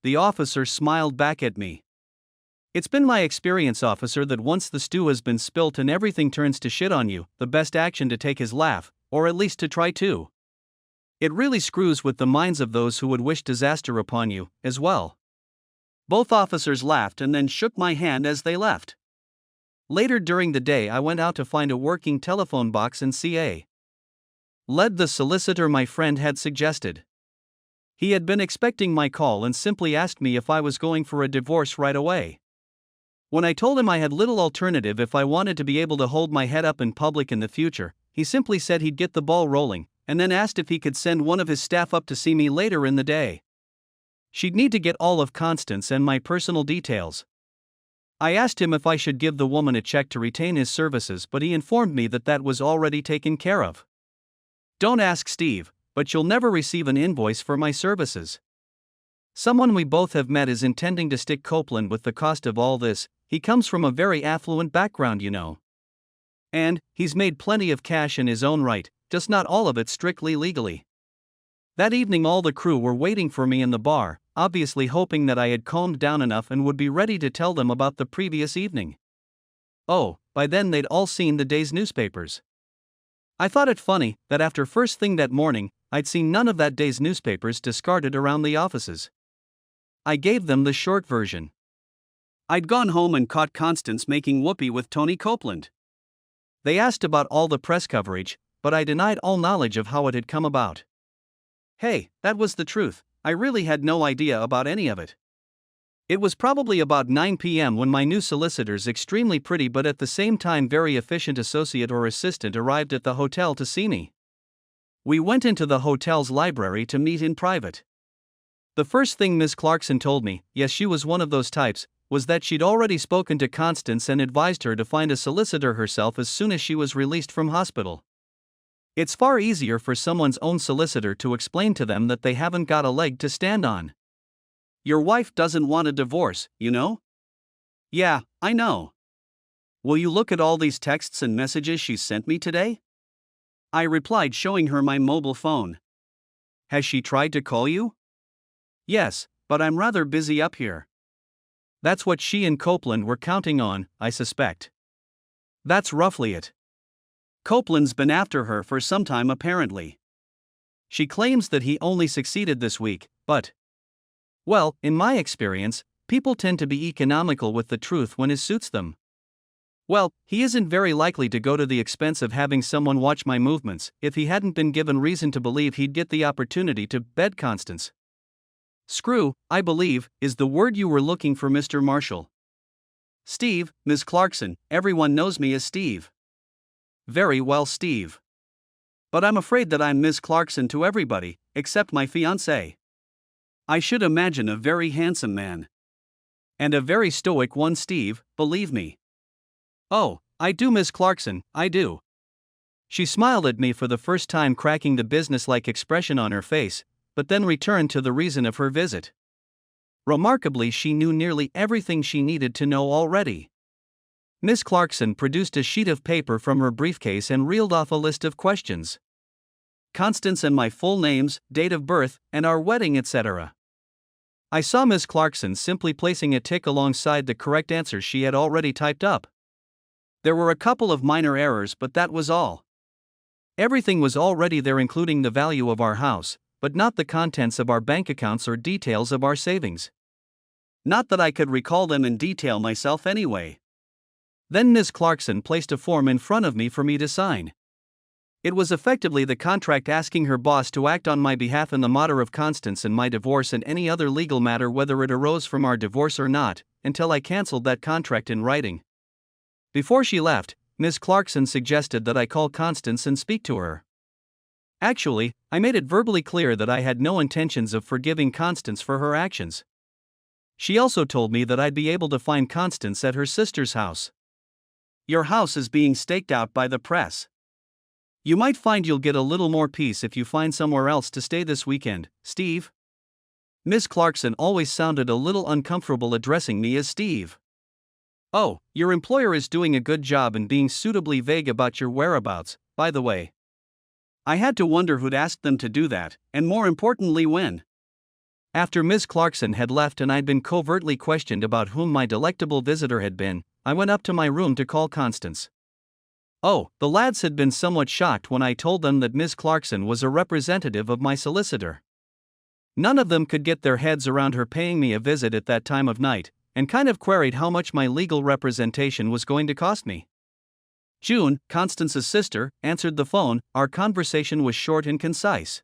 The officer smiled back at me. It's been my experience, officer, that once the stew has been spilt and everything turns to shit on you, the best action to take is laugh, or at least to try to. It really screws with the minds of those who would wish disaster upon you, as well. Both officers laughed and then shook my hand as they left. Later during the day, I went out to find a working telephone box and CA. Led the solicitor my friend had suggested. He had been expecting my call and simply asked me if I was going for a divorce right away. When I told him I had little alternative if I wanted to be able to hold my head up in public in the future, he simply said he'd get the ball rolling, and then asked if he could send one of his staff up to see me later in the day. She'd need to get all of Constance and my personal details. I asked him if I should give the woman a check to retain his services, but he informed me that that was already taken care of. Don't ask, Steve, but you'll never receive an invoice for my services. Someone we both have met is intending to stick Copeland with the cost of all this. He comes from a very affluent background, you know. And he's made plenty of cash in his own right, just not all of it strictly legally. That evening all the crew were waiting for me in the bar, obviously hoping that I had calmed down enough and would be ready to tell them about the previous evening. Oh, by then they'd all seen the day's newspapers. I thought it funny that after first thing that morning, I'd seen none of that day's newspapers discarded around the offices. I gave them the short version. I'd gone home and caught Constance making whoopee with Tony Copeland. They asked about all the press coverage, but I denied all knowledge of how it had come about. Hey, that was the truth, I really had no idea about any of it. It was probably about 9 p.m. when my new solicitor's extremely pretty but at the same time very efficient associate or assistant arrived at the hotel to see me. We went into the hotel's library to meet in private. The first thing Miss Clarkson told me, yes, she was one of those types, was that she'd already spoken to Constance and advised her to find a solicitor herself as soon as she was released from hospital. It's far easier for someone's own solicitor to explain to them that they haven't got a leg to stand on. Your wife doesn't want a divorce, you know? Yeah, I know. Will you look at all these texts and messages she sent me today? I replied, showing her my mobile phone. Has she tried to call you? Yes, but I'm rather busy up here. That's what she and Copeland were counting on, I suspect. That's roughly it. Copeland's been after her for some time apparently. She claims that he only succeeded this week, but... Well, in my experience, people tend to be economical with the truth when it suits them. Well, he isn't very likely to go to the expense of having someone watch my movements if he hadn't been given reason to believe he'd get the opportunity to bed Constance. Screw, I believe, is the word you were looking for, Mr. Marshall. Steve, Ms. Clarkson, everyone knows me as Steve. Very well, Steve. But I'm afraid that I'm Miss Clarkson to everybody, except my fiancé. I should imagine a very handsome man. And a very stoic one, Steve, believe me. Oh, I do, Miss Clarkson, I do. She smiled at me for the first time, cracking the businesslike expression on her face, but then returned to the reason of her visit. Remarkably, she knew nearly everything she needed to know already. Miss Clarkson produced a sheet of paper from her briefcase and reeled off a list of questions. Constance and my full names, date of birth, and our wedding, etc. I saw Miss Clarkson simply placing a tick alongside the correct answers she had already typed up. There were a couple of minor errors, but that was all. Everything was already there, including the value of our house, but not the contents of our bank accounts or details of our savings. Not that I could recall them in detail myself anyway. Then Miss Clarkson placed a form in front of me for me to sign. It was effectively the contract asking her boss to act on my behalf in the matter of Constance and my divorce and any other legal matter, whether it arose from our divorce or not, until I cancelled that contract in writing. Before she left, Miss Clarkson suggested that I call Constance and speak to her. Actually, I made it verbally clear that I had no intentions of forgiving Constance for her actions. She also told me that I'd be able to find Constance at her sister's house. Your house is being staked out by the press. You might find you'll get a little more peace if you find somewhere else to stay this weekend, Steve. Miss Clarkson always sounded a little uncomfortable addressing me as Steve. Oh, your employer is doing a good job in being suitably vague about your whereabouts, by the way. I had to wonder who'd asked them to do that, and more importantly when. After Miss Clarkson had left and I'd been covertly questioned about whom my delectable visitor had been, I went up to my room to call Constance. Oh, the lads had been somewhat shocked when I told them that Miss Clarkson was a representative of my solicitor. None of them could get their heads around her paying me a visit at that time of night, and kind of queried how much my legal representation was going to cost me. June, Constance's sister, answered the phone. Our conversation was short and concise.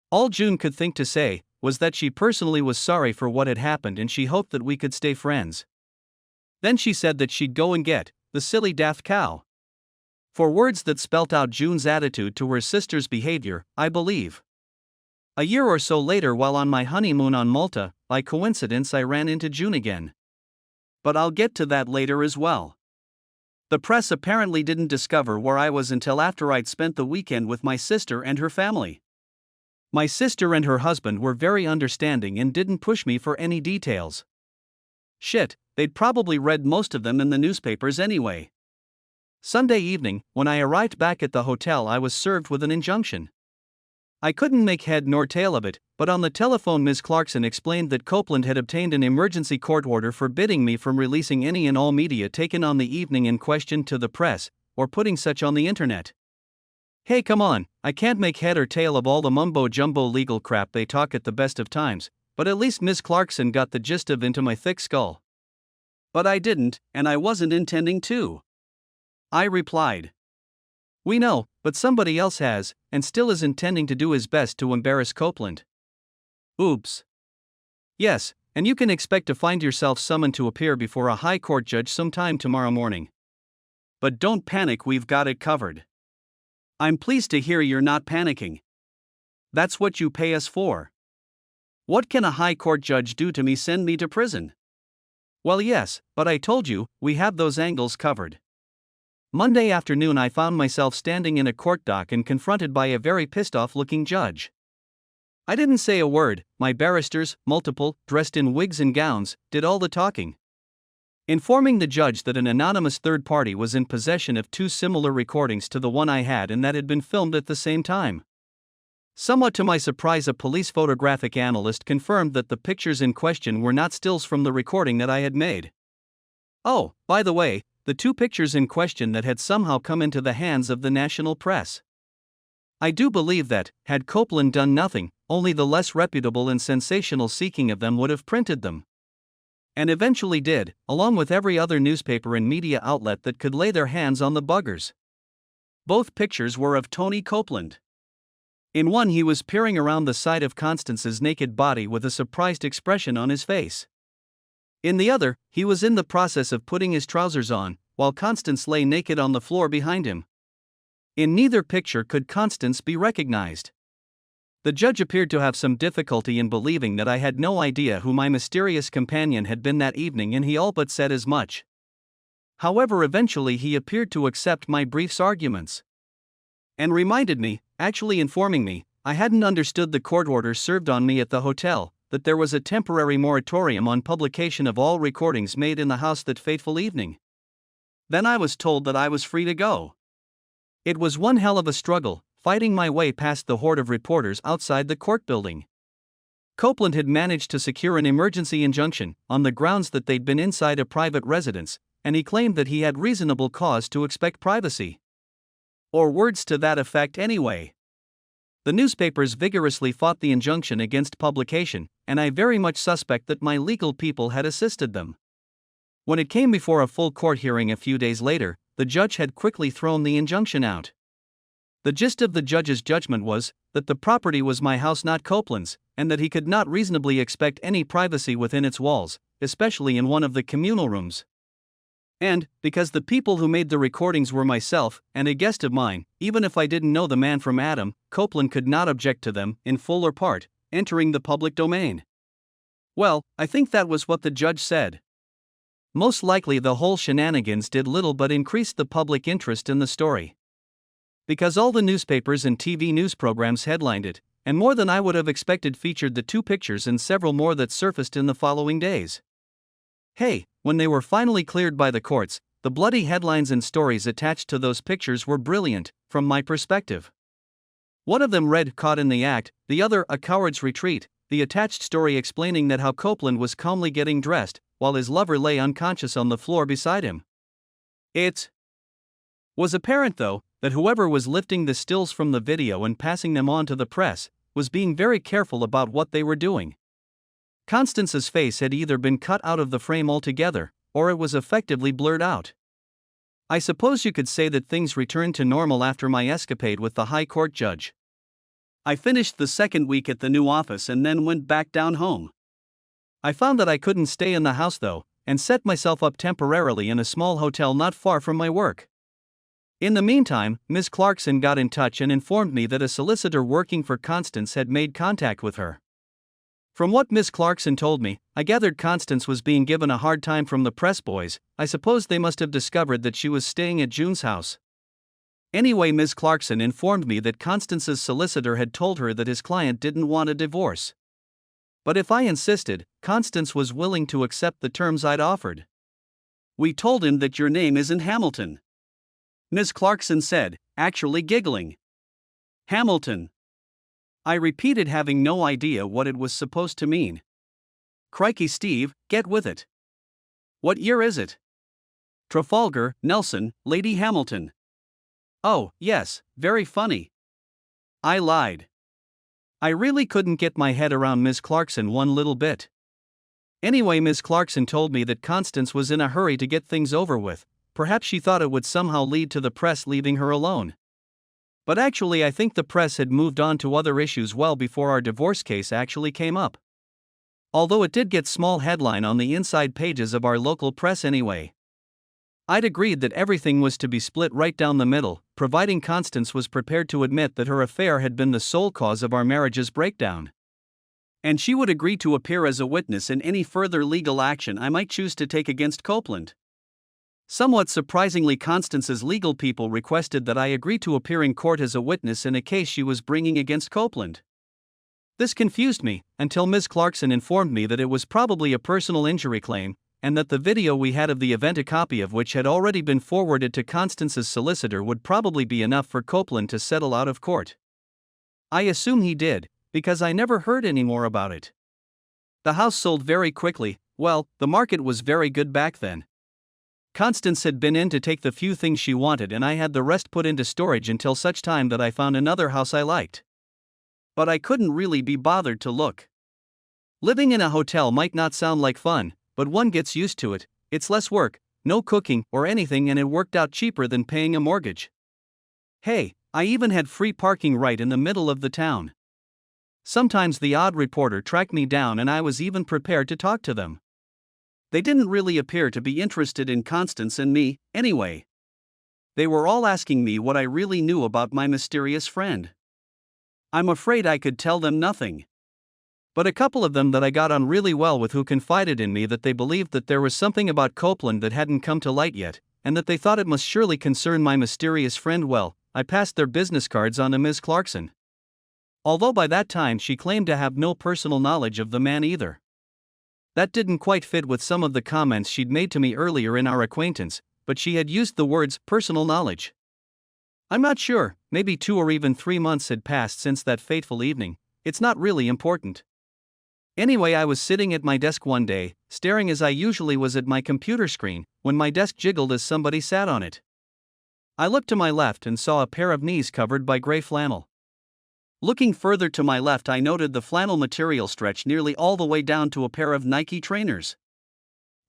All June could think to say was that she personally was sorry for what had happened and she hoped that we could stay friends. Then she said that she'd go and get the silly daft cow. For words that spelt out June's attitude to her sister's behavior, I believe. A year or so later, while on my honeymoon on Malta, by coincidence I ran into June again. But I'll get to that later as well. The press apparently didn't discover where I was until after I'd spent the weekend with my sister and her family. My sister and her husband were very understanding and didn't push me for any details. Shit, they'd probably read most of them in the newspapers anyway. Sunday evening, when I arrived back at the hotel, I was served with an injunction. I couldn't make head nor tail of it, but on the telephone Ms. Clarkson explained that Copeland had obtained an emergency court order forbidding me from releasing any and all media taken on the evening in question to the press, or putting such on the internet. Hey, come on, I can't make head or tail of all the mumbo-jumbo legal crap they talk at the best of times, but at least Ms. Clarkson got the gist of into my thick skull. But I didn't, and I wasn't intending to. I replied. We know, but somebody else has, and still is intending to do his best to embarrass Copeland. Oops. Yes, and you can expect to find yourself summoned to appear before a high court judge sometime tomorrow morning. But don't panic, we've got it covered. I'm pleased to hear you're not panicking. That's what you pay us for. What can a high court judge do to me? Send me to prison? Well, yes, but I told you, we have those angles covered. Monday afternoon I found myself standing in a court dock and confronted by a very pissed-off looking judge. I didn't say a word, my barristers, multiple, dressed in wigs and gowns, did all the talking. Informing the judge that an anonymous third party was in possession of 2 similar recordings to the one I had and that had been filmed at the same time. Somewhat to my surprise, a police photographic analyst confirmed that the pictures in question were not stills from the recording that I had made. Oh, by the way, the 2 pictures in question that had somehow come into the hands of the national press. I do believe that, had Copeland done nothing, only the less reputable and sensational seeking of them would have printed them. And eventually did, along with every other newspaper and media outlet that could lay their hands on the buggers. Both pictures were of Tony Copeland. In one he was peering around the side of Constance's naked body with a surprised expression on his face. In the other, he was in the process of putting his trousers on, while Constance lay naked on the floor behind him. In neither picture could Constance be recognized. The judge appeared to have some difficulty in believing that I had no idea who my mysterious companion had been that evening, and he all but said as much. However, eventually he appeared to accept my brief's arguments. And reminded me, actually informing me, I hadn't understood the court order served on me at the hotel, that there was a temporary moratorium on publication of all recordings made in the house that fateful evening. Then I was told that I was free to go. It was one hell of a struggle, fighting my way past the horde of reporters outside the court building. Copeland had managed to secure an emergency injunction, on the grounds that they'd been inside a private residence, and he claimed that he had reasonable cause to expect privacy. Or words to that effect anyway. The newspapers vigorously fought the injunction against publication, and I very much suspect that my legal people had assisted them. When it came before a full court hearing a few days later, the judge had quickly thrown the injunction out. The gist of the judge's judgment was that the property was my house, not Copeland's, and that he could not reasonably expect any privacy within its walls, especially in one of the communal rooms. And, because the people who made the recordings were myself and a guest of mine, even if I didn't know the man from Adam, Copeland could not object to them, in full or part, entering the public domain. Well, I think that was what the judge said. Most likely the whole shenanigans did little but increase the public interest in the story. Because all the newspapers and TV news programs headlined it, and more than I would have expected featured the 2 pictures and several more that surfaced in the following days. Hey, when they were finally cleared by the courts, the bloody headlines and stories attached to those pictures were brilliant, from my perspective. One of them read "Caught in the Act," the other "A Coward's Retreat," the attached story explaining that how Copeland was calmly getting dressed, while his lover lay unconscious on the floor beside him. It was apparent, though, that whoever was lifting the stills from the video and passing them on to the press was being very careful about what they were doing. Constance's face had either been cut out of the frame altogether, or it was effectively blurred out. I suppose you could say that things returned to normal after my escapade with the high court judge. I finished the second week at the new office and then went back down home. I found that I couldn't stay in the house though, and set myself up temporarily in a small hotel not far from my work. In the meantime, Ms. Clarkson got in touch and informed me that a solicitor working for Constance had made contact with her. From what Ms. Clarkson told me, I gathered Constance was being given a hard time from the press boys. I suppose they must have discovered that she was staying at June's house. Anyway, Ms. Clarkson informed me that Constance's solicitor had told her that his client didn't want a divorce. But if I insisted, Constance was willing to accept the terms I'd offered. "We told him that your name isn't Hamilton," Ms. Clarkson said, actually giggling. "Hamilton. I repeated, having no idea what it was supposed to mean. Crikey, Steve, get with it. What year is it? Trafalgar, Nelson, Lady Hamilton. Oh, yes, very funny. I lied. I really couldn't get my head around Miss Clarkson one little bit. Anyway, Miss Clarkson told me that Constance was in a hurry to get things over with. Perhaps she thought it would somehow lead to the press leaving her alone. But actually, I think the press had moved on to other issues well before our divorce case actually came up. Although it did get small headline on the inside pages of our local press anyway. I'd agreed that everything was to be split right down the middle, providing Constance was prepared to admit that her affair had been the sole cause of our marriage's breakdown. And she would agree to appear as a witness in any further legal action I might choose to take against Copeland. Somewhat surprisingly, Constance's legal people requested that I agree to appear in court as a witness in a case she was bringing against Copeland. This confused me, until Ms. Clarkson informed me that it was probably a personal injury claim, and that the video we had of the event, a copy of which had already been forwarded to Constance's solicitor, would probably be enough for Copeland to settle out of court. I assume he did, because I never heard any more about it. The house sold very quickly. Well, the market was very good back then. Constance had been in to take the few things she wanted, and I had the rest put into storage until such time that I found another house I liked. But I couldn't really be bothered to look. Living in a hotel might not sound like fun, but one gets used to it. It's less work, no cooking or anything, and it worked out cheaper than paying a mortgage. Hey, I even had free parking right in the middle of the town. Sometimes the odd reporter tracked me down, and I was even prepared to talk to them. They didn't really appear to be interested in Constance and me, anyway. They were all asking me what I really knew about my mysterious friend. I'm afraid I could tell them nothing. But a couple of them that I got on really well with, who confided in me that they believed that there was something about Copeland that hadn't come to light yet, and that they thought it must surely concern my mysterious friend. Well, I passed their business cards on to Ms. Clarkson. Although by that time she claimed to have no personal knowledge of the man either. That didn't quite fit with some of the comments she'd made to me earlier in our acquaintance, but she had used the words personal knowledge. I'm not sure, maybe 2 or even 3 months had passed since that fateful evening. It's not really important. Anyway, I was sitting at my desk one day, staring as I usually was at my computer screen, when my desk jiggled as somebody sat on it. I looked to my left and saw a pair of knees covered by gray flannel. Looking further to my left, I noted the flannel material stretched nearly all the way down to a pair of Nike trainers.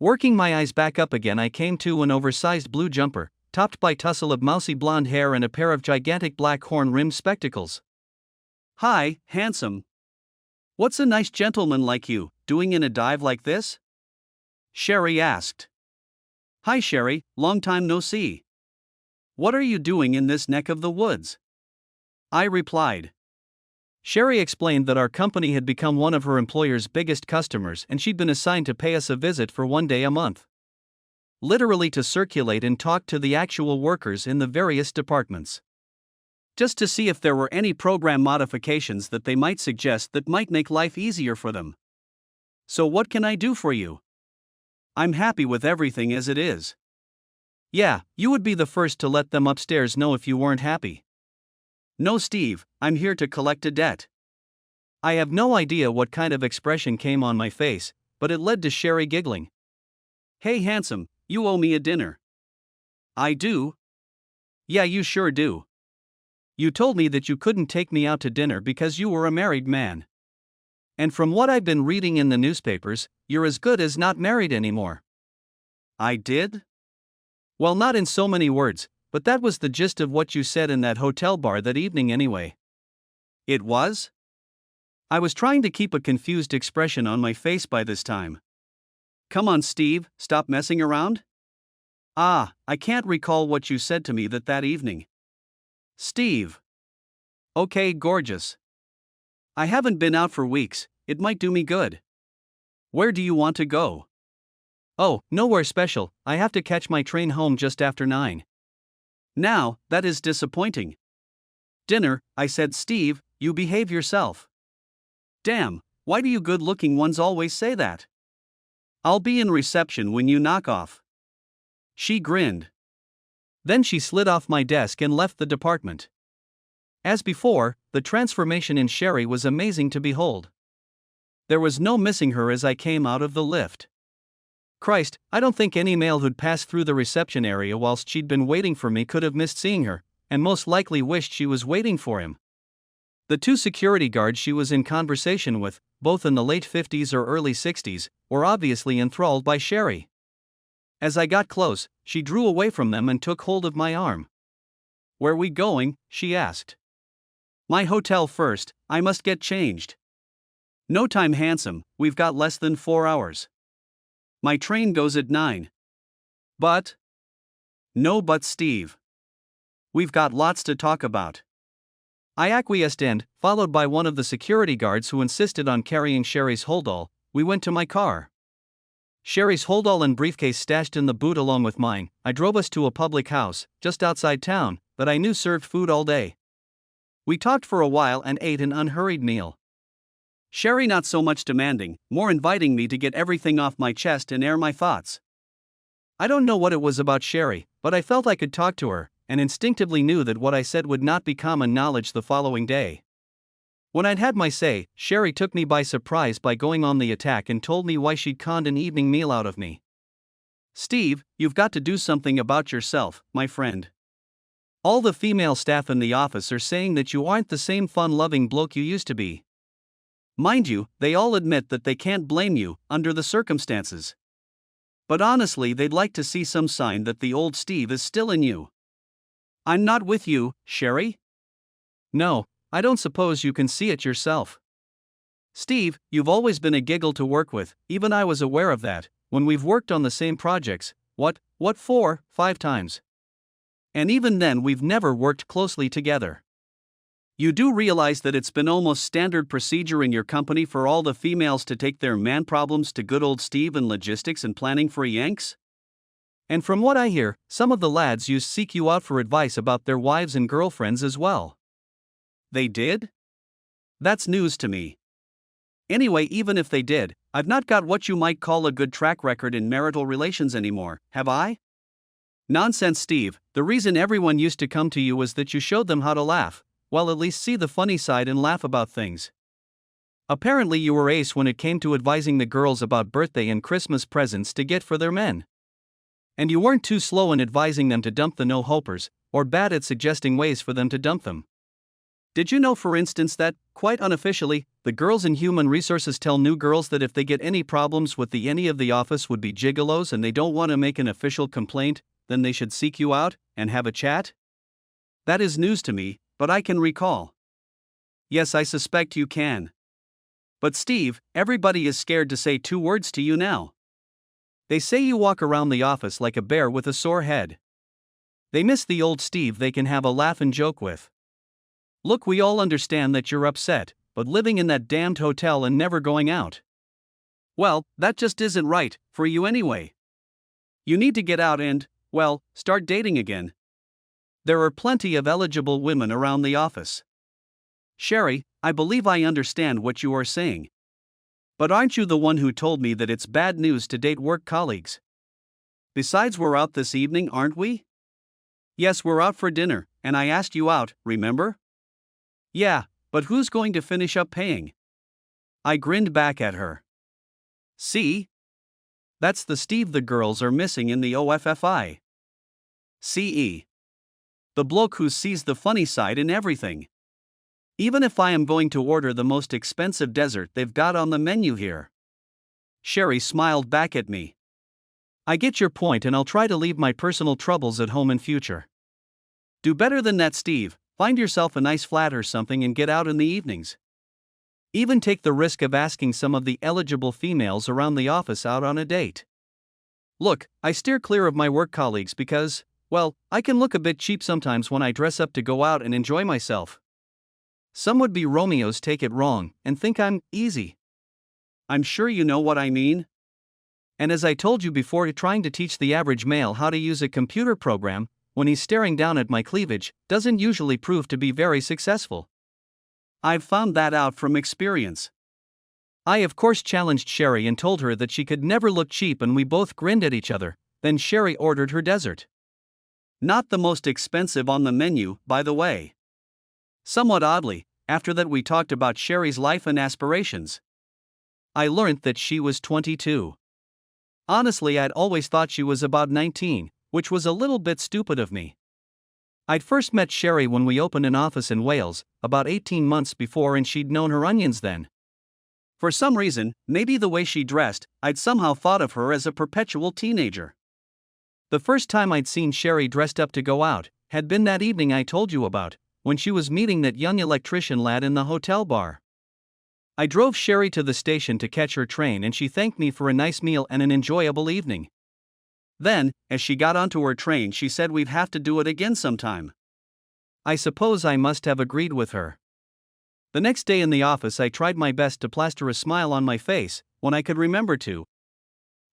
Working my eyes back up again, I came to an oversized blue jumper, topped by tussle of mousy blonde hair and a pair of gigantic black horn-rimmed spectacles. "Hi, handsome. What's a nice gentleman like you doing in a dive like this?" Sherry asked. "Hi Sherry, long time no see. What are you doing in this neck of the woods?" I replied. Sherry explained that our company had become one of her employer's biggest customers, and she'd been assigned to pay us a visit for 1 day a month. Literally to circulate and talk to the actual workers in the various departments. Just to see if there were any program modifications that they might suggest that might make life easier for them. "So what can I do for you?" "I'm happy with everything as it is." "Yeah, you would be the first to let them upstairs know if you weren't happy." "No Steve, I'm here to collect a debt." I have no idea what kind of expression came on my face, but it led to Sherry giggling. "Hey handsome, you owe me a dinner." "I do?" "Yeah, you sure do. You told me that you couldn't take me out to dinner because you were a married man. And from what I've been reading in the newspapers, you're as good as not married anymore." "I did?" "Well, not in so many words, but that was the gist of what you said in that hotel bar that evening anyway." "It was?" I was trying to keep a confused expression on my face by this time. "Come on Steve, stop messing around." I can't recall what you said to me that evening." "Steve." "Okay, gorgeous. I haven't been out for weeks, it might do me good." "Where do you want to go?" "Oh, nowhere special, I have to catch my train home just after 9. "Now, that is disappointing." "Dinner," I said. "Steve, you behave yourself." "Damn, why do you good-looking ones always say that?" "I'll be in reception when you knock off." She grinned. Then she slid off my desk and left the department. As before, the transformation in Sherry was amazing to behold. There was no missing her as I came out of the lift. Christ, I don't think any male who'd passed through the reception area whilst she'd been waiting for me could have missed seeing her, and most likely wished she was waiting for him. The two security guards she was in conversation with, both in the late 50s or early 60s, were obviously enthralled by Sherry. As I got close, she drew away from them and took hold of my arm. "Where we going?" she asked. "My hotel first, I must get changed." "No time, handsome, we've got less than 4 hours. My train goes at 9. "But?" "No but, Steve. We've got lots to talk about." I acquiesced and, followed by one of the security guards who insisted on carrying Sherry's holdall, we went to my car. Sherry's holdall and briefcase stashed in the boot along with mine, I drove us to a public house, just outside town, that I knew served food all day. We talked for a while and ate an unhurried meal. Sherry not so much demanding, more inviting me to get everything off my chest and air my thoughts. I don't know what it was about Sherry, but I felt I could talk to her, and instinctively knew that what I said would not be common knowledge the following day. When I'd had my say, Sherry took me by surprise by going on the attack and told me why she'd conned an evening meal out of me. "Steve, you've got to do something about yourself, my friend. All the female staff in the office are saying that you aren't the same fun-loving bloke you used to be. Mind you, they all admit that they can't blame you, under the circumstances. But honestly, they'd like to see some sign that the old Steve is still in you." "I'm not with you, Sherry." "No, I don't suppose you can see it yourself. Steve, you've always been a giggle to work with, even I was aware of that, when we've worked on the same projects, what 4, 5 times. And even then we've never worked closely together. You do realize that it's been almost standard procedure in your company for all the females to take their man problems to good old Steve in logistics and planning for Yanks? And from what I hear, some of the lads used seek you out for advice about their wives and girlfriends as well." "They did? That's news to me. Anyway, even if they did, I've not got what you might call a good track record in marital relations anymore, have I?" "Nonsense, Steve, the reason everyone used to come to you was that you showed them how to laugh, well, at least see the funny side and laugh about things. Apparently you were ace when it came to advising the girls about birthday and Christmas presents to get for their men. And you weren't too slow in advising them to dump the no-hopers, or bad at suggesting ways for them to dump them. Did you know, for instance, that, quite unofficially, the girls in human resources tell new girls that if they get any problems with any of the office would be gigolos and they don't want to make an official complaint, then they should seek you out and have a chat? That is news to me, but I can recall." "Yes, I suspect you can. But Steve, everybody is scared to say 2 words to you now. They say you walk around the office like a bear with a sore head. They miss the old Steve they can have a laugh and joke with. Look, we all understand that you're upset, but living in that damned hotel and never going out. Well, that just isn't right, for you anyway. You need to get out and, well, start dating again. There are plenty of eligible women around the office." "Sherry, I believe I understand what you are saying. But aren't you the one who told me that it's bad news to date work colleagues? Besides, we're out this evening, aren't we?" "Yes, we're out for dinner, and I asked you out, remember?" "Yeah, but who's going to finish up paying?" I grinned back at her. "See? That's the Steve the girls are missing in the OFFI. CE. The bloke who sees the funny side in everything. Even if I am going to order the most expensive dessert they've got on the menu here." Sherry smiled back at me. "I get your point, and I'll try to leave my personal troubles at home in future. Do better than that, Steve. Find yourself a nice flat or something and get out in the evenings. Even take the risk of asking some of the eligible females around the office out on a date. Look, I steer clear of my work colleagues because, well, I can look a bit cheap sometimes when I dress up to go out and enjoy myself. Some would-be Romeos take it wrong and think I'm easy. I'm sure you know what I mean. And as I told you before, trying to teach the average male how to use a computer program when he's staring down at my cleavage doesn't usually prove to be very successful. I've found that out from experience." I of course challenged Sherry and told her that she could never look cheap, and we both grinned at each other. Then Sherry ordered her dessert. Not the most expensive on the menu, by the way. Somewhat oddly, after that we talked about Sherry's life and aspirations. I learned that she was 22. Honestly, I'd always thought she was about 19, which was a little bit stupid of me. I'd first met Sherry when we opened an office in Wales, about 18 months before, and she'd known her onions then. For some reason, maybe the way she dressed, I'd somehow thought of her as a perpetual teenager. The first time I'd seen Sherry dressed up to go out had been that evening I told you about, when she was meeting that young electrician lad in the hotel bar. I drove Sherry to the station to catch her train, and she thanked me for a nice meal and an enjoyable evening. Then, as she got onto her train, she said we'd have to do it again sometime. I suppose I must have agreed with her. The next day in the office, I tried my best to plaster a smile on my face, when I could remember to.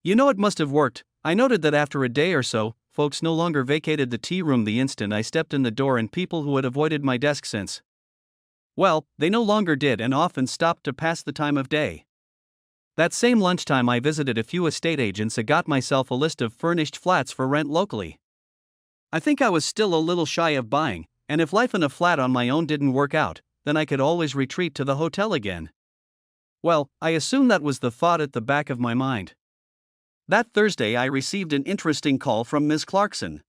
You know, it must have worked. I noted that after a day or so, folks no longer vacated the tea room the instant I stepped in the door, and people who had avoided my desk since, well, they no longer did and often stopped to pass the time of day. That same lunchtime, I visited a few estate agents and got myself a list of furnished flats for rent locally. I think I was still a little shy of buying, and if life in a flat on my own didn't work out, then I could always retreat to the hotel again. Well, I assume that was the thought at the back of my mind. That Thursday, I received an interesting call from Ms. Clarkson.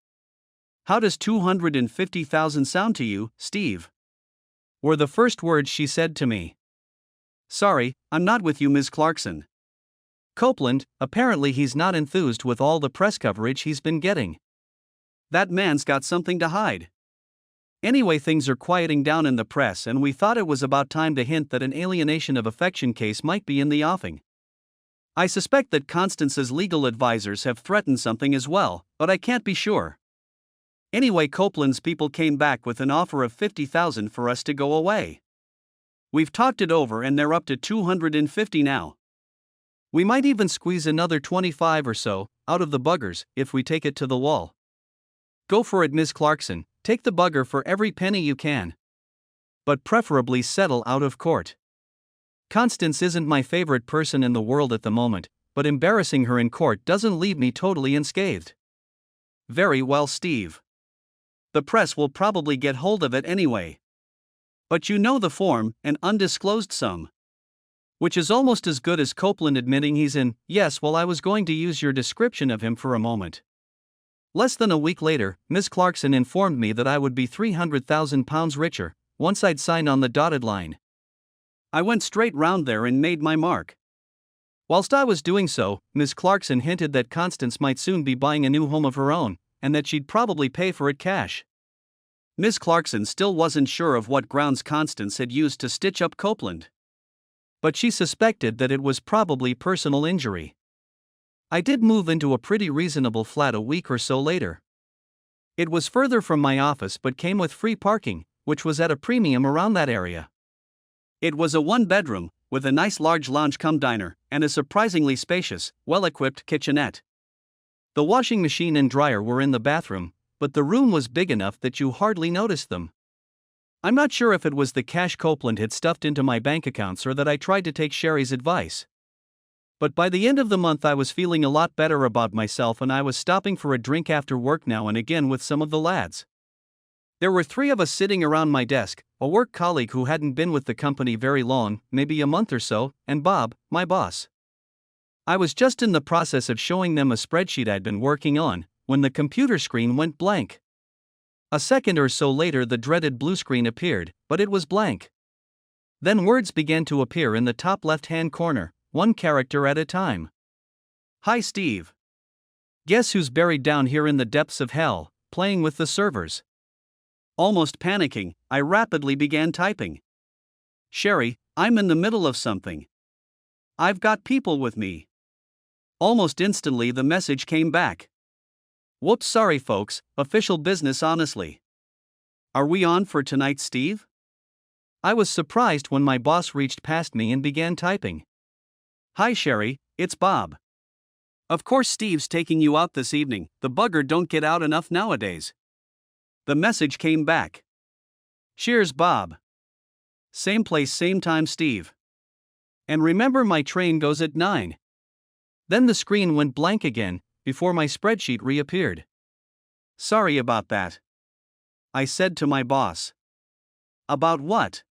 "How does 250,000 sound to you, Steve?" were the first words she said to me. "Sorry, I'm not with you, Ms. Clarkson." Copeland, apparently he's not enthused with all the press coverage he's been getting. That man's got something to hide. Anyway, things are quieting down in the press, and we thought it was about time to hint that an alienation of affection case might be in the offing. I suspect that Constance's legal advisors have threatened something as well, but I can't be sure. Anyway, Copeland's people came back with an offer of 50,000 for us to go away. We've talked it over and they're up to 250 now. We might even squeeze another 25 or so out of the buggers if we take it to the wall. Go for it, Ms. Clarkson, take the bugger for every penny you can. But preferably settle out of court. Constance isn't my favorite person in the world at the moment, but embarrassing her in court doesn't leave me totally unscathed. Very well, Steve. The press will probably get hold of it anyway. But you know the form, an undisclosed sum. Which is almost as good as Copeland admitting he's in. Yes, well, I was going to use your description of him for a moment. Less than a week later, Miss Clarkson informed me that I would be £300,000 richer once I'd signed on the dotted line. I went straight round there and made my mark. Whilst I was doing so, Miss Clarkson hinted that Constance might soon be buying a new home of her own, and that she'd probably pay for it cash. Miss Clarkson still wasn't sure of what grounds Constance had used to stitch up Copeland. But she suspected that it was probably personal injury. I did move into a pretty reasonable flat a week or so later. It was further from my office but came with free parking, which was at a premium around that area. It was a one-bedroom, with a nice large lounge-cum-diner, and a surprisingly spacious, well-equipped kitchenette. The washing machine and dryer were in the bathroom, but the room was big enough that you hardly noticed them. I'm not sure if it was the cash Copeland had stuffed into my bank accounts or that I tried to take Sherry's advice. But by the end of the month I was feeling a lot better about myself, and I was stopping for a drink after work now and again with some of the lads. There were 3 of us sitting around my desk, a work colleague who hadn't been with the company very long, maybe a month or so, and Bob, my boss. I was just in the process of showing them a spreadsheet I'd been working on, when the computer screen went blank. A second or so later the dreaded blue screen appeared, but it was blank. Then words began to appear in the top left-hand corner, one character at a time. "Hi, Steve. Guess who's buried down here in the depths of hell, playing with the servers?" Almost panicking, I rapidly began typing. "Sherry, I'm in the middle of something. I've got people with me." Almost instantly the message came back. "Whoops, sorry folks, official business honestly. Are we on for tonight, Steve?" I was surprised when my boss reached past me and began typing. "Hi Sherry, it's Bob. Of course Steve's taking you out this evening, the bugger don't get out enough nowadays." The message came back. "Cheers, Bob. Same place, same time, Steve. And remember, my train goes at 9. Then the screen went blank again, before my spreadsheet reappeared. "Sorry about that," I said to my boss. About what?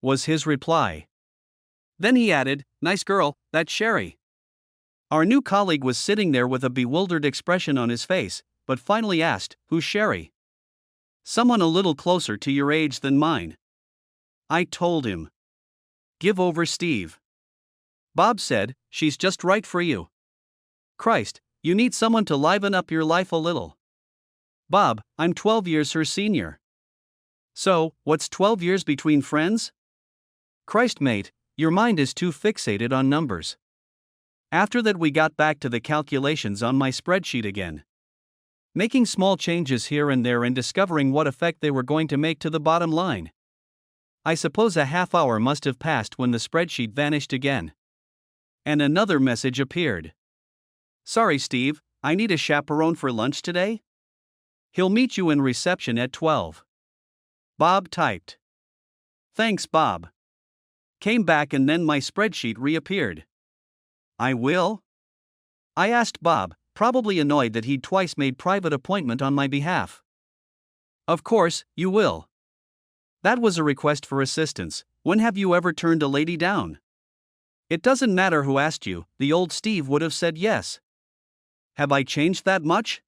Was his reply. Then he added, nice girl, that's Sherry. Our new colleague was sitting there with a bewildered expression on his face, but finally asked, who's Sherry? Someone a little closer to your age than mine. I told him. Give over, Steve. Bob said, she's just right for you. Christ, you need someone to liven up your life a little. Bob, I'm 12 years her senior. So, what's 12 years between friends? Christ, mate, your mind is too fixated on numbers. After that, we got back to the calculations on my spreadsheet again. Making small changes here and there and discovering what effect they were going to make to the bottom line. I suppose a half hour must have passed when the spreadsheet vanished again. And another message appeared. Sorry, Steve, I need a chaperone for lunch today. He'll meet you in reception at 12. Bob typed. Thanks, Bob. Came back and then my spreadsheet reappeared. I will? I asked Bob, probably annoyed that he'd twice made private appointment on my behalf. Of course, you will. That was a request for assistance. When have you ever turned a lady down? It doesn't matter who asked you, the old Steve would have said yes. Have I changed that much?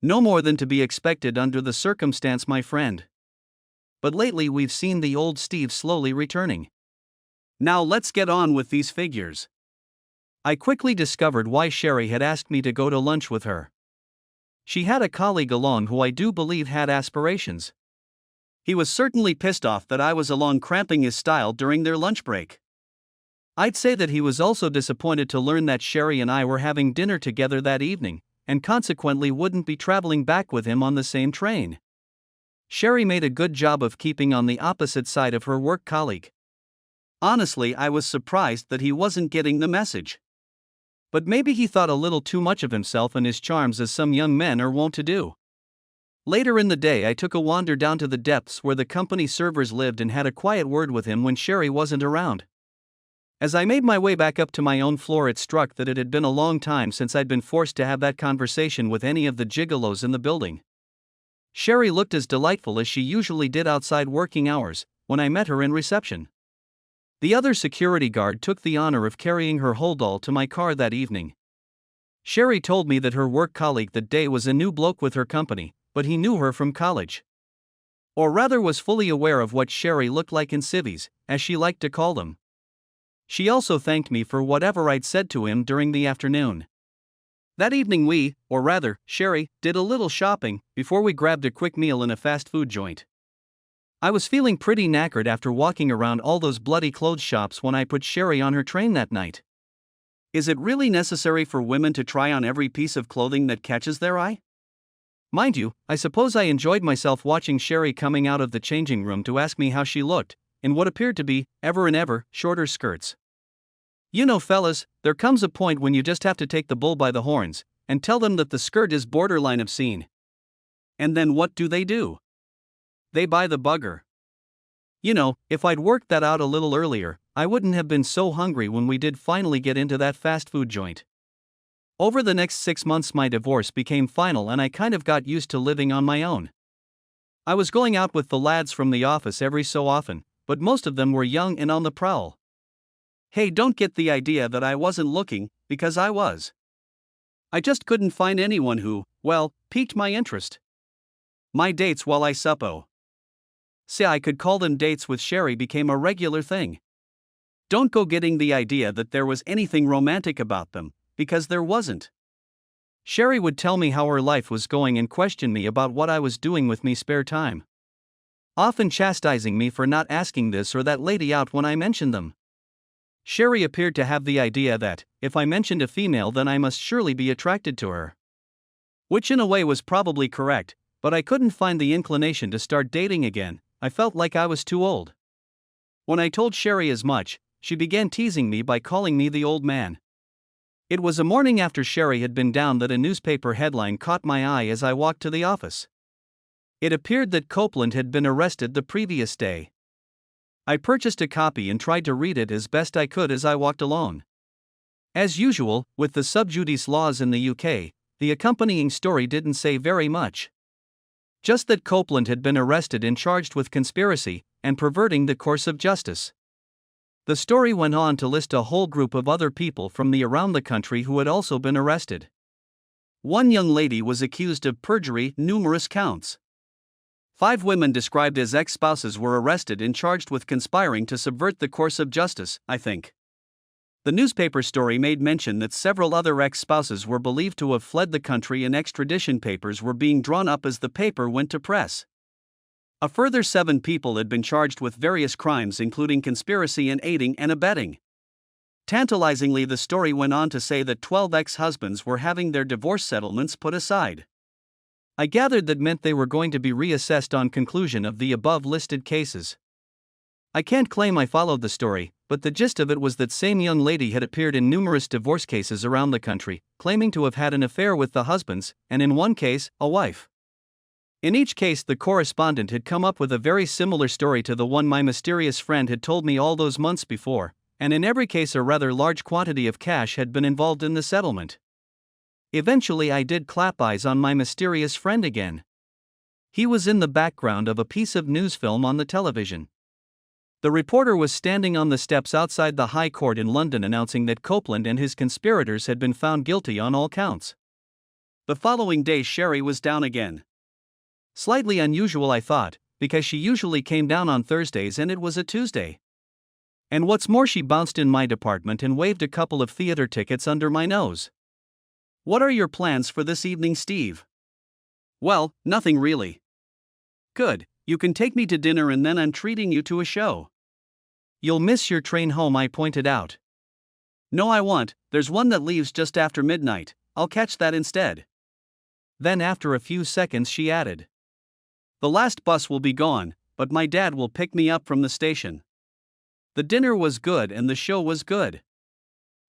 No more than to be expected under the circumstance, my friend. But lately we've seen the old Steve slowly returning. Now let's get on with these figures. I quickly discovered why Sherry had asked me to go to lunch with her. She had a colleague along who I do believe had aspirations. He was certainly pissed off that I was along cramping his style during their lunch break. I'd say that he was also disappointed to learn that Sherry and I were having dinner together that evening, and consequently wouldn't be traveling back with him on the same train. Sherry made a good job of keeping on the opposite side of her work colleague. Honestly, I was surprised that he wasn't getting the message. But maybe he thought a little too much of himself and his charms, as some young men are wont to do. Later in the day, I took a wander down to the depths where the company servers lived and had a quiet word with him when Sherry wasn't around. As I made my way back up to my own floor, it struck that it had been a long time since I'd been forced to have that conversation with any of the gigolos in the building. Sherry looked as delightful as she usually did outside working hours, when I met her in reception. The other security guard took the honor of carrying her holdall to my car that evening. Sherry told me that her work colleague that day was a new bloke with her company, but he knew her from college. Or rather was fully aware of what Sherry looked like in civvies, as she liked to call them. She also thanked me for whatever I'd said to him during the afternoon. That evening we, or rather, Sherry, did a little shopping before we grabbed a quick meal in a fast food joint. I was feeling pretty knackered after walking around all those bloody clothes shops when I put Sherry on her train that night. Is it really necessary for women to try on every piece of clothing that catches their eye? Mind you, I suppose I enjoyed myself watching Sherry coming out of the changing room to ask me how she looked, in what appeared to be, ever and ever, shorter skirts. You know, fellas, there comes a point when you just have to take the bull by the horns, and tell them that the skirt is borderline obscene. And then what do? They buy the bugger. You know, if I'd worked that out a little earlier, I wouldn't have been so hungry when we did finally get into that fast food joint. Over the next 6 months my divorce became final and I kind of got used to living on my own. I was going out with the lads from the office every so often, but most of them were young and on the prowl. Hey, don't get the idea that I wasn't looking, because I was. I just couldn't find anyone who, well, piqued my interest. My dates while I suppo. See, I could call them dates with Sherry became a regular thing. Don't go getting the idea that there was anything romantic about them, because there wasn't. Sherry would tell me how her life was going and question me about what I was doing with me spare time. Often chastising me for not asking this or that lady out when I mentioned them. Sherry appeared to have the idea that, if I mentioned a female then I must surely be attracted to her. Which in a way was probably correct, but I couldn't find the inclination to start dating again. I felt like I was too old. When I told Sherry as much, she began teasing me by calling me the old man. It was a morning after Sherry had been down that a newspaper headline caught my eye as I walked to the office. It appeared that Copeland had been arrested the previous day. I purchased a copy and tried to read it as best I could as I walked along. As usual, with the sub judice laws in the UK, the accompanying story didn't say very much. Just that Copeland had been arrested and charged with conspiracy and perverting the course of justice. The story went on to list a whole group of other people from around the country who had also been arrested. One young lady was accused of perjury, numerous counts. 5 women described as ex-spouses were arrested and charged with conspiring to subvert the course of justice, I think. The newspaper story made mention that several other ex-spouses were believed to have fled the country and extradition papers were being drawn up as the paper went to press. A further 7 people had been charged with various crimes including conspiracy and aiding and abetting. Tantalizingly, the story went on to say that 12 ex-husbands were having their divorce settlements put aside. I gathered that meant they were going to be reassessed on conclusion of the above-listed cases. I can't claim I followed the story, but the gist of it was that same young lady had appeared in numerous divorce cases around the country, claiming to have had an affair with the husbands, and in one case, a wife. In each case, the correspondent had come up with a very similar story to the one my mysterious friend had told me all those months before, and in every case a rather large quantity of cash had been involved in the settlement. Eventually I did clap eyes on my mysterious friend again. He was in the background of a piece of news film on the television. The reporter was standing on the steps outside the High Court in London announcing that Copeland and his conspirators had been found guilty on all counts. The following day Sherry was down again. Slightly unusual, I thought, because she usually came down on Thursdays and it was a Tuesday. And what's more, she bounced in my department and waved a couple of theater tickets under my nose. "What are your plans for this evening, Steve?" "Well, nothing really." "Good, you can take me to dinner and then I'm treating you to a show." "You'll miss your train home," I pointed out. "No, I won't, there's one that leaves just after midnight, I'll catch that instead." Then after a few seconds she added, "The last bus will be gone, but my dad will pick me up from the station." The dinner was good and the show was good.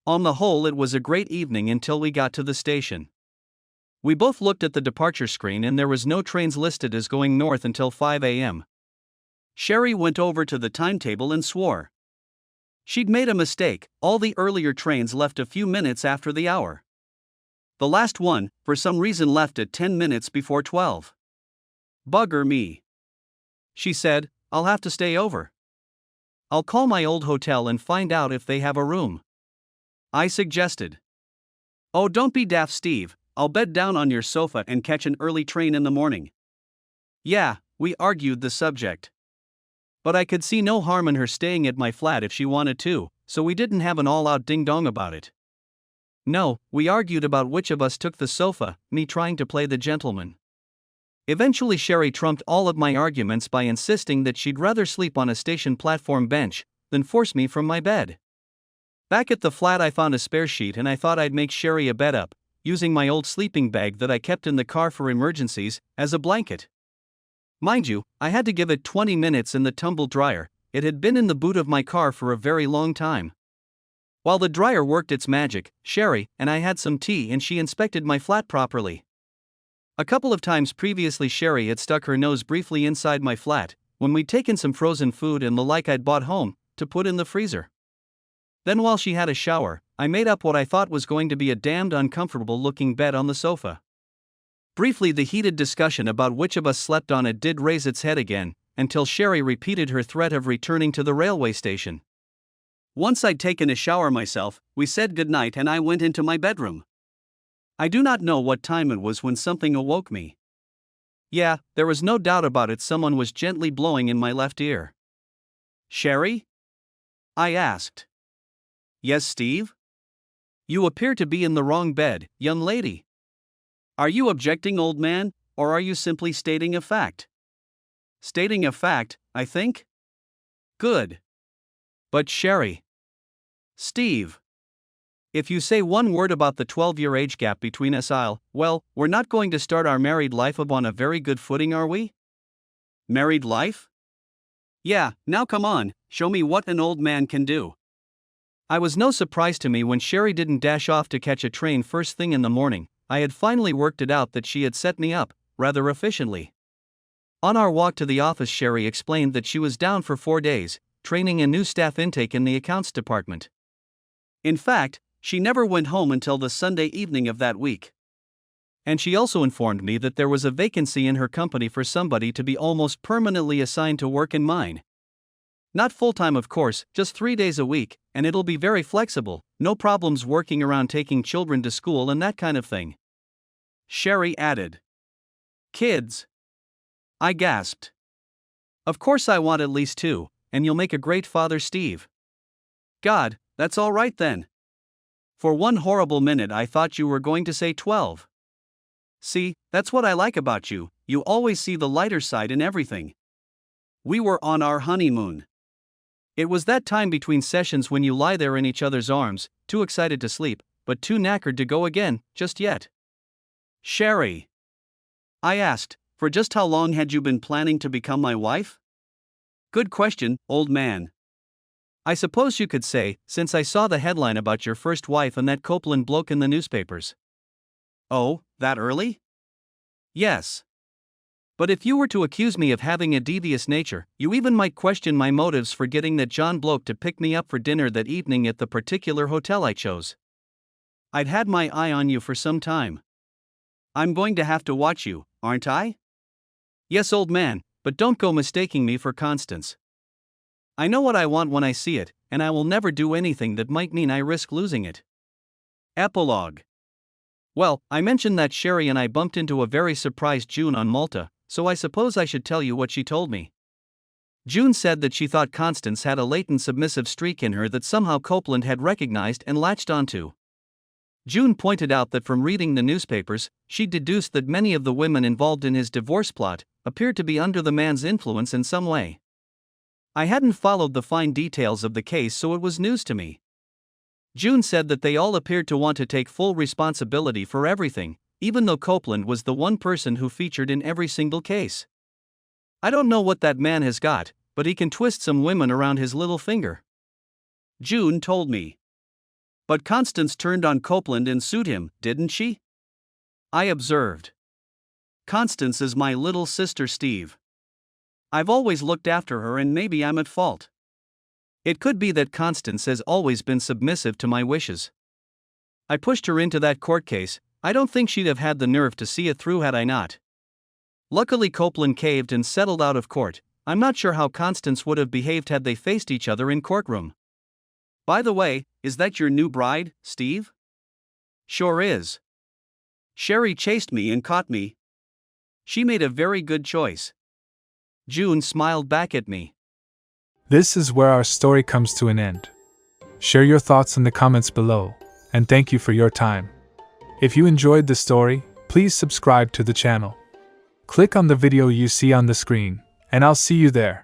On the whole, it was a great evening until we got to the station. We both looked at the departure screen and there was no trains listed as going north until 5 a.m. Sherry went over to the timetable and swore. She'd made a mistake, all the earlier trains left a few minutes after the hour. The last one, for some reason, left at 10 minutes before 12. "Bugger me," she said, "I'll have to stay over. I'll call my old hotel and find out if they have a room," I suggested. "Oh, don't be daft, Steve, I'll bed down on your sofa and catch an early train in the morning." Yeah, we argued the subject. But I could see no harm in her staying at my flat if she wanted to, so we didn't have an all-out ding-dong about it. No, we argued about which of us took the sofa, me trying to play the gentleman. Eventually Sherry trumped all of my arguments by insisting that she'd rather sleep on a station platform bench than force me from my bed. Back at the flat I found a spare sheet and I thought I'd make Sherry a bed up, using my old sleeping bag that I kept in the car for emergencies, as a blanket. Mind you, I had to give it 20 minutes in the tumble dryer. It had been in the boot of my car for a very long time. While the dryer worked its magic, Sherry and I had some tea and she inspected my flat properly. A couple of times previously Sherry had stuck her nose briefly inside my flat, when we'd taken some frozen food and the like I'd bought home, to put in the freezer. Then while she had a shower, I made up what I thought was going to be a damned uncomfortable looking bed on the sofa. Briefly the heated discussion about which of us slept on it did raise its head again, until Sherry repeated her threat of returning to the railway station. Once I'd taken a shower myself, we said goodnight and I went into my bedroom. I do not know what time it was when something awoke me. Yeah, there was no doubt about it, someone was gently blowing in my left ear. "Sherry?" I asked. "Yes, Steve?" "You appear to be in the wrong bed, young lady." "Are you objecting, old man, or are you simply stating a fact?" "Stating a fact, I think." "Good." "But Sherry." "Steve. If you say one word about the 12-year age gap between us, well, we're not going to start our married life on a very good footing, are we?" "Married life?" "Yeah, now come on, show me what an old man can do." I was no surprise to me when Sherry didn't dash off to catch a train first thing in the morning. I had finally worked it out that she had set me up, rather efficiently. On our walk to the office, Sherry explained that she was down for 4 days, training a new staff intake in the accounts department. In fact, she never went home until the Sunday evening of that week. And she also informed me that there was a vacancy in her company for somebody to be almost permanently assigned to work in mine. Not full-time, of course, just 3 days a week, and it'll be very flexible, no problems working around taking children to school and that kind of thing. Sherry added. Kids? I gasped. Of course I want at least 2, and you'll make a great father, Steve. God, that's all right then. For one horrible minute I thought you were going to say 12. See, that's what I like about you, you always see the lighter side in everything. We were on our honeymoon. It was that time between sessions when you lie there in each other's arms, too excited to sleep, but too knackered to go again, just yet. Sherry. I asked, for just how long had you been planning to become my wife? Good question, old man. I suppose you could say, since I saw the headline about your first wife and that Copeland bloke in the newspapers. Oh, that early? Yes. But if you were to accuse me of having a devious nature, you even might question my motives for getting that John bloke to pick me up for dinner that evening at the particular hotel I chose. I'd had my eye on you for some time. I'm going to have to watch you, aren't I? Yes, old man, but don't go mistaking me for Constance. I know what I want when I see it, and I will never do anything that might mean I risk losing it. Epilogue. Well, I mentioned that Sherry and I bumped into a very surprised June on Malta, so I suppose I should tell you what she told me. June said that she thought Constance had a latent submissive streak in her that somehow Copeland had recognized and latched onto. June pointed out that from reading the newspapers, she deduced that many of the women involved in his divorce plot appeared to be under the man's influence in some way. I hadn't followed the fine details of the case, so it was news to me. June said that they all appeared to want to take full responsibility for everything, even though Copeland was the one person who featured in every single case. I don't know what that man has got, but he can twist some women around his little finger. June told me. But Constance turned on Copeland and sued him, didn't she? I observed. Constance is my little sister, Steve. I've always looked after her, and maybe I'm at fault. It could be that Constance has always been submissive to my wishes. I pushed her into that court case. I don't think she'd have had the nerve to see it through had I not. Luckily Copeland caved and settled out of court. I'm not sure how Constance would have behaved had they faced each other in courtroom. By the way, is that your new bride, Steve? Sure is. Sherry chased me and caught me. She made a very good choice. June smiled back at me. This is where our story comes to an end. Share your thoughts in the comments below, and thank you for your time. If you enjoyed the story, please subscribe to the channel. Click on the video you see on the screen, and I'll see you there.